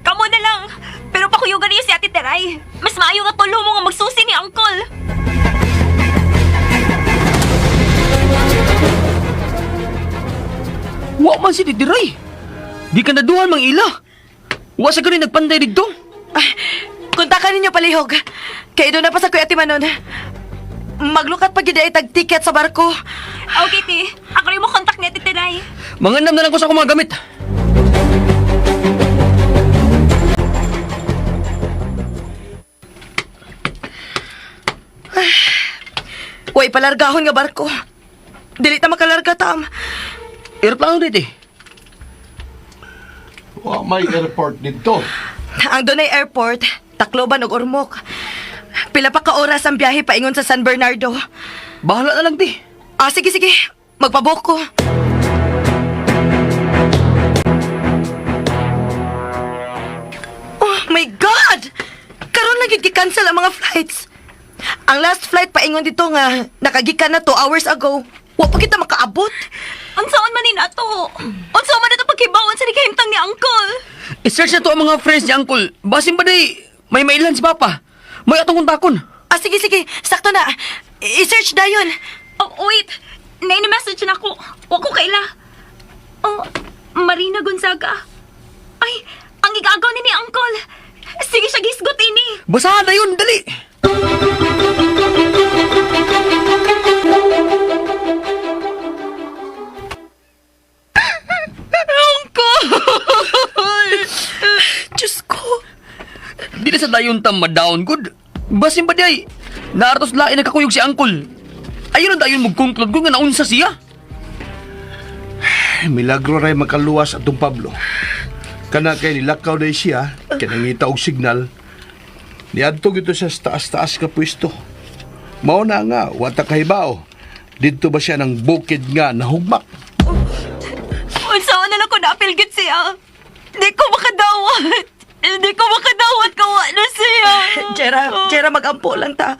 Kamo na lang. Pero pakuyugan niyo si Ate Teray. Mas maayo nga tulo mo nga magsusi ni Uncle. Wa man si Titiray! Di ka naduhan mang ila! Wa sa ganun nagpanday dito! Kontakan ninyo palihog. Kaya doon na pa sa Kuya Timanon. Maglukat pag ay tag-ticket sa barko. Okay, te. Ako rin mo kontak ni Ate Teray. Mangandam na lang ko sa akong mga gamit! Way palargahon nga barko. Dili ta makalarga, Tam. Aeroplano dito eh. May airport dito. Ang dunay airport, Tacloban ug Ormoc. Pila pa ka oras ang biyahe paingon sa San Bernardo. Bahala na lang, ti. Sige, sige. Magpabook ko. Oh my God! Karon lang yung gi-cancel ang mga flights. Ang last flight paingon dito nga, nakagikan na 2 hours ago. Wa pa kita makaabot. Unsaon man ni nato? Unsaon man nato pagkibawon sa nikahimtang ni Uncle? I-search na to ang mga friends ni Uncle. Basin ba day, may mailan si Papa. May atong kontakon. Sige, sige. Sakto na. I-search na yun. Oh, wait. Nai-message na ako. Wa ko kaila. Oh, Marina Gonzaga. Ay, ang igagaw ni Uncle. Sige siya gisgot ini. Basahan na yun, dali. Diyos ko. Di na sa dayon tam ma-down good. Basin ba day, naartos lain nagkakuyog si Uncle. Ayun ang dayon mag-conclude ko nga naunsa siya. Milagro ray makaluwas atong Pablo. Kana kay nilakaw day siya, kinangita og signal. Niadtog ito sa taas-taas ka pwesto. Mao na nga, wata kahibaw. Dito ba siya ng bukid nga nahugmak? Unsaon na lang ko napilgit siya. Di ko makadawat. Hindi ko makadawat kawa na siya. Jera, mag-ampo lang ta.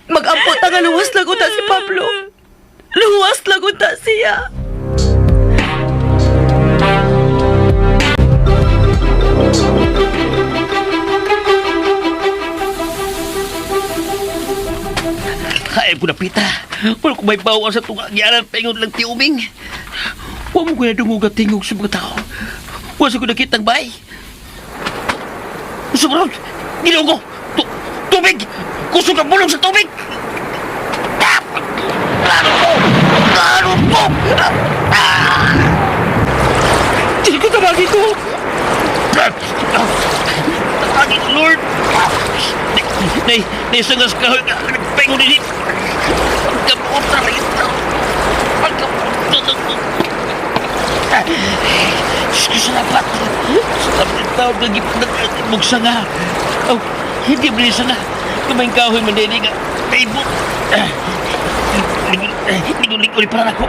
Mag-ampo ta nga luwas lang ta si Pablo. Luwas lang ta siya. Kaya ko na pita. Wala ko may bawa sa tunga. Gyaran pengon lang ti uming. Huwag mo ko na dungugat tingog sa mga tao. Wala ko nakitang bay. Sumunod! Ginaw ko! Tubig! Gusto ka bulong sa tubig! Lalo ko! Lalo ko! Hindi ko tabagin ko! Agit, Lord! Naisangas ka! Nagpengo din! Pagkabot na lang ito! Pagkabot! Salamat! Salamat tao nagbuksa nga! Oh, hindi brisa nga! Kumain kahoy man din nga! Facebook! Linulik ulit para ako!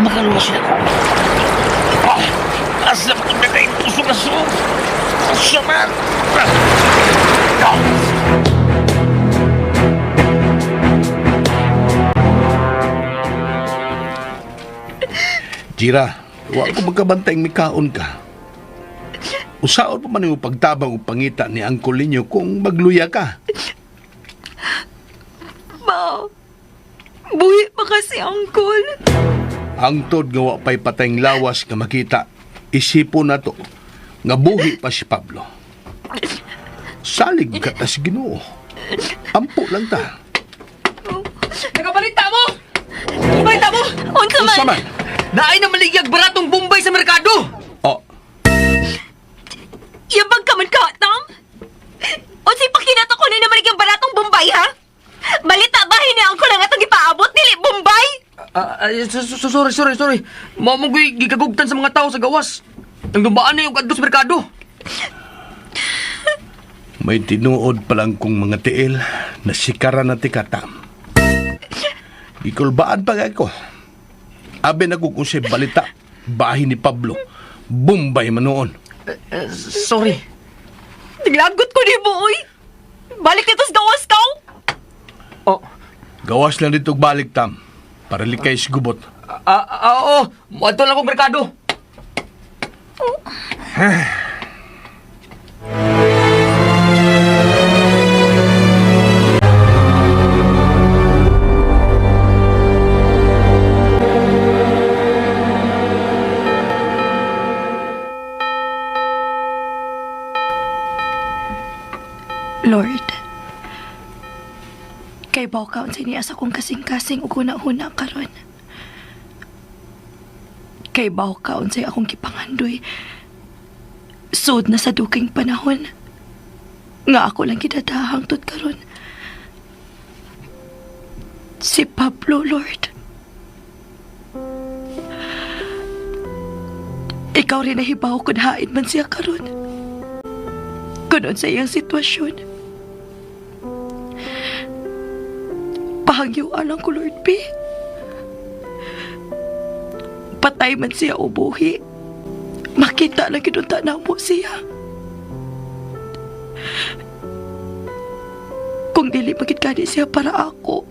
Makaluwas na ako! Asap ko na kayo puso-kaso! Salamat! Jira, wa ko magkabantay mikaon ka. Usaon pa man yung pagtabang o pangita ni Uncle ninyo kung magluya ka. Ma, buhi pa kasi Uncle. Ang tod nga wa pa'y patayng lawas nga makita, isipo na to, nga buhi pa si Pablo. Salig ka ta si Ginoo. Ampo lang ta. Nakabalita mo! Balita mo! Unsa man? Unsa man? Naay na maligyag baratong Bombay sa merkado! Oh, Yabag ka man ka, Tom? Unsay pakinato ko na maligang baratong Bombay, ha? Balita bahin ni Uncle ang atong ipaabot, dili Bombay? Sorry. Mao mo gigagugtan sa mga tao sa gawas. Ang dumaan na yung kadto sa merkado. may tinuod pa lang kong mga tiil na sikaran na tikatam. Ikulbaan pa ako. Abe na kung siya balita, bahay ni Pablo. Bombay man noon. Sorry. Naglagot ko ni Boy. Balik ito sa gawas ka. Oh. Gawas lang dito balik tam. Para likay sigubot. Oo. Mato lang akong merkado. Lord, kay bawkaon sa niya sa kong kasing-kasing ug huna-huna karon. Kay bawkaon sa akong kipangandoy. Sud na sa duking panahon. Nga ako lang gidadahang tut karon. Si Pablo, Lord. Ikaw rin nahibaw kung hain man siya karon. Kunon sa iyang sitwasyon. Pahangyuan lang ko, Lord P. Patay man siya o buhi. Makita lang kinunta na mo siya. Kung dili magigani siya para ako,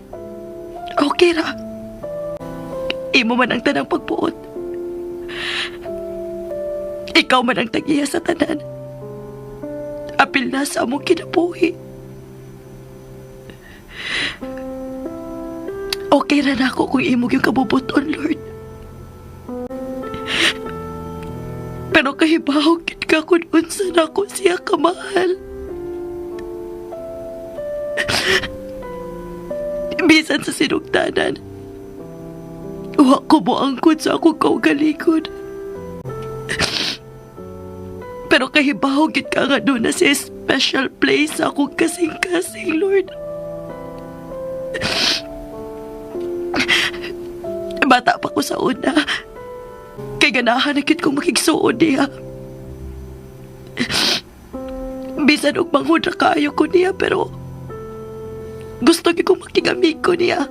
okay ra. Imo man ang tanang pagbuot. Ikaw man ang tagiya sa tanan. Apil na sa among kinabuhi. Okay ra na ako kung imo yung kabubuton, Lord. Pero kahibaw gid ka kung unsa na ko siya kamahal. Bisan sa sinugdanan, wa ko mo angkot sa akong kaugalingon. Pero kahibaw gid ka nga doon na siya special place sa akong kasing-kasing, Lord. Bata pa ko sa una. Kay ganahan na kit kong makigsuod niya. Bisan og manghud ra kaayo ko niya, pero gusto ko makigamig ko niya.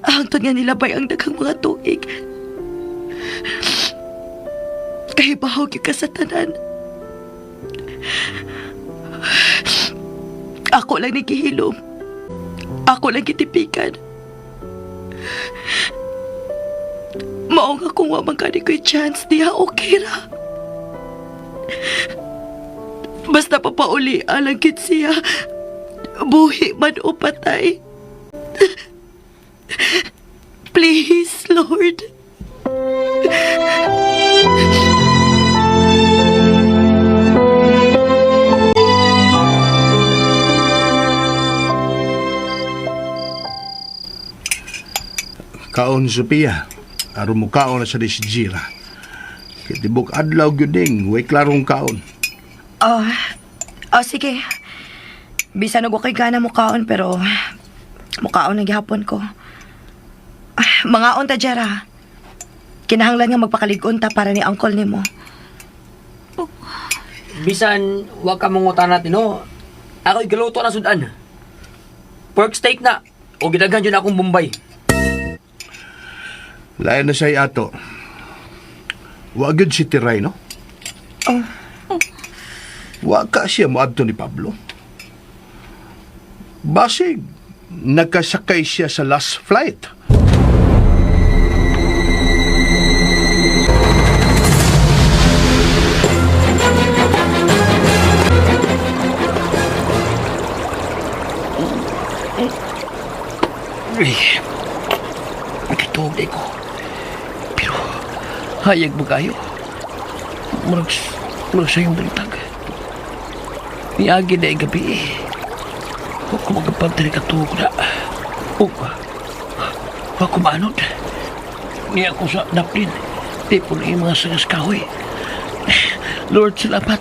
Hangtod nga nilabay ang daghang mga tuig. Kahibaw ka sa tanan. Ako lang nagihilom. Ako lang gitipikan. Mao nga kung wa man kani ko'y chance diha, okay ra. Basta papauli alang kit siya. Buhi man o patay. Please, Lord. Kaon, Sophia. Aron mo kaon na sa di si Jira. Kitibok adlaw gyuding, way klarong kaon. Sige. Bisan og ko'y gana mo kaon, pero mukaon ang gihapon ko. Mga onta, Jera. Kinahanglan nga magpakalig-on ta para ni uncle nimo. Bisan, wag ka mangutan natin, no? Ako'y galuto na sudan. Pork steak na. O gidaghan dyan akong Bombay. Lain na siya ato. Wa gyud si Tiray, no? Wa ka siya moadto ni Pablo. Basig, nagkasakay siya sa last flight. Nakituog ko. Pero, hayag mo kayo. Murag sa iyong balitag. Niagi na yung gabi eh. Huwag ko magpapantay katuog na. Huwag ko maanod. Niya ako sa naplin. Di po na yung mga sagas kahoy. Lord, salamat.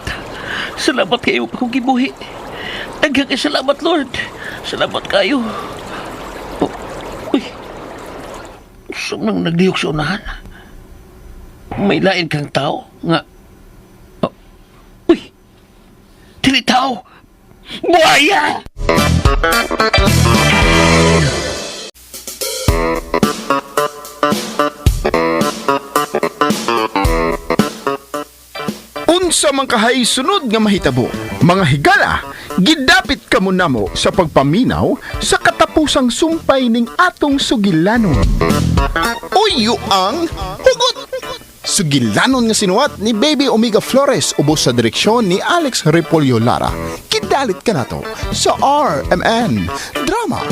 Salamat kayo pa kong gibuhi. Daghang kay salamat, Lord. Salamat kayo. Nang nagdiyok sa unahan. May lain kang tao nga. Dili tao. Buhaya! Unsa man kahay sunod nga mahitabo, mga higala, gidapit kamo namo sa pagpaminaw sa katapusang sumpay ning atong sugilanon. Uyo ang hugot! Sugilanon nga sinuwat ni Baby Omega Flores ubos sa direksyon ni Alex Repolyo Lara. Kidalit ka na to sa RMN Drama.